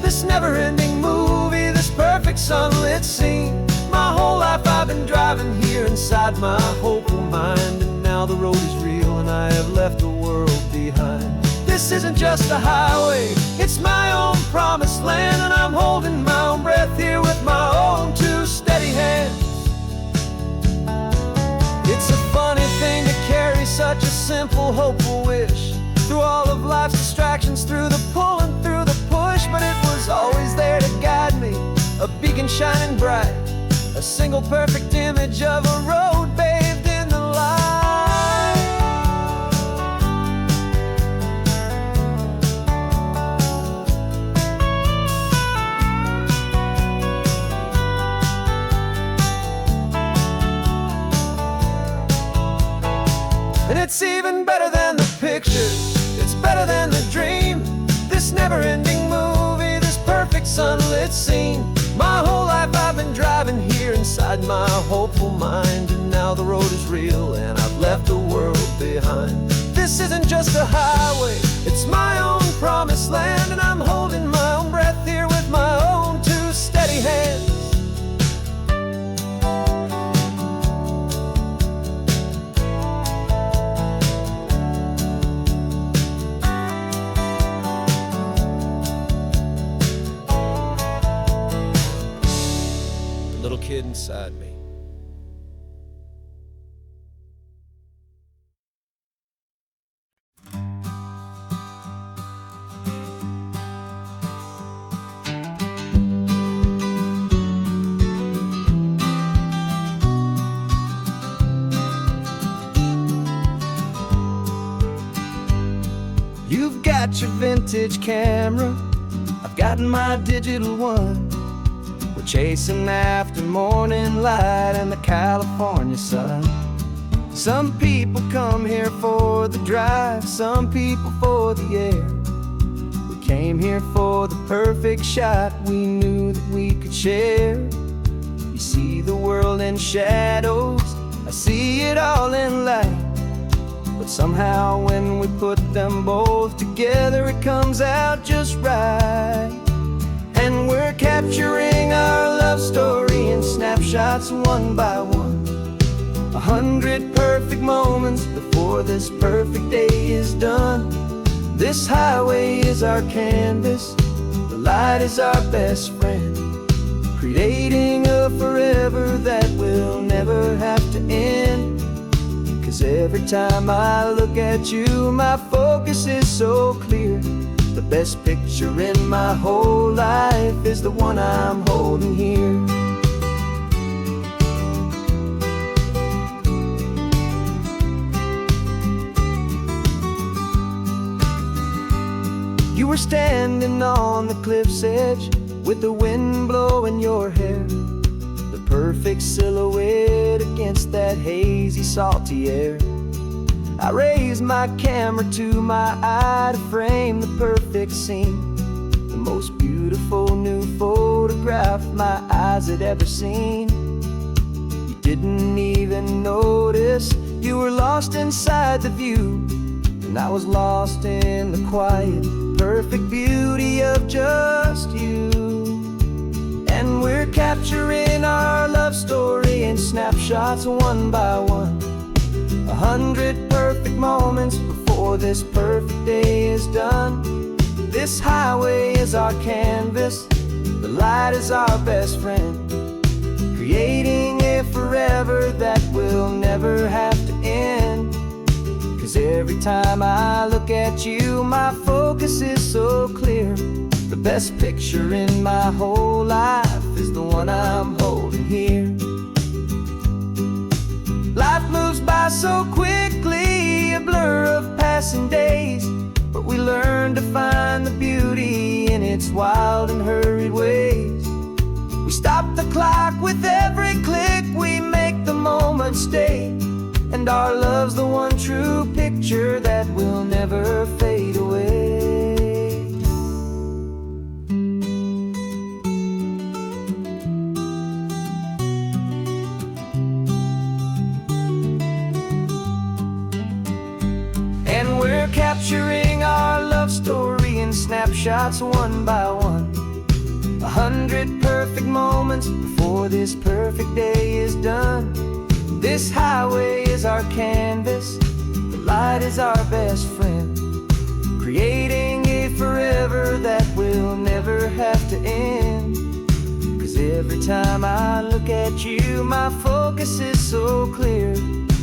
this never-ending movie, this perfect sunlit scene. My whole life I've been driving here inside my hopeful mind, and now the road is real and I have left the world behind. This isn't just a highway, it's my own promised land, and I'm holding my own breath here with my own two steady hands. It's a funny thing to carry such a simple, hopeful wish through all of life's distractions, through the pull and through the push, but it was always there to guide me, a beacon shining bright, a single perfect image of a road bathed in the light. And it's even better than the pictures, it's better than the dream, it seemed. My whole life I've been driving here inside my hopeful mind, and now the road is real and I've left the world behind. This isn't just a highway, it's my own promised land, and I'm holding my own breath here with my own two steady hands. The little kid inside me. You've got your vintage camera, I've got my digital one. We're chasing after morning light and the California sun. Some people come here for the drive, some people for the air. We came here for the perfect shot we knew that we could share. You see the world in shadows, I see it all in light. But somehow when we put them both together, it comes out just right. And we're capturing our love story in snapshots one by one. 100 perfect moments before this perfect day is done. This highway is our canvas, the light is our best friend, creating a forever that will never have to end. 'Cause every time I look at you, my focus is so clear. The best picture in my whole life is the one I'm holding here. You were standing on the cliff's edge with the wind blowing your hair, the perfect silhouette against that hazy, salty air. I raised my camera to my eye to frame the perfect scene, the most beautiful new photograph my eyes had ever seen. You didn't even notice you were lost inside the view, and I was lost in the quiet, perfect beauty of just you. And we're capturing our love story in snapshots one by one. 100 perfect moments before this perfect day is done. This highway is our canvas, the light is our best friend, creating a forever that will never have to end. 'Cause every time I look at you, my focus is so clear. The best picture in my whole life is the one I'm holding here. Life moves by so quickly, a blur of passing days, but we learn to find the beauty in its wild and hurried ways. We stop the clock with every click, we make the moment stay, and our love's the one true picture that will never fade away. And we're capturing our love story in snapshots one by one. 100 perfect moments before this perfect day is done. This highway is our canvas, the light is our best friend, creating a forever that will never have to end. 'Cause every time I look at you, my focus is so clear.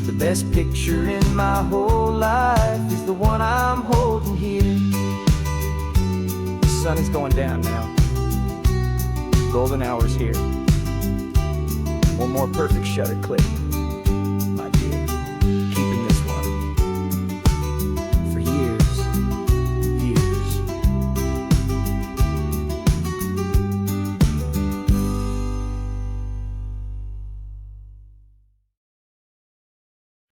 The best picture in my whole life is the one I'm holding here. The sun is going down now. Golden hour's here. One more perfect shutter click.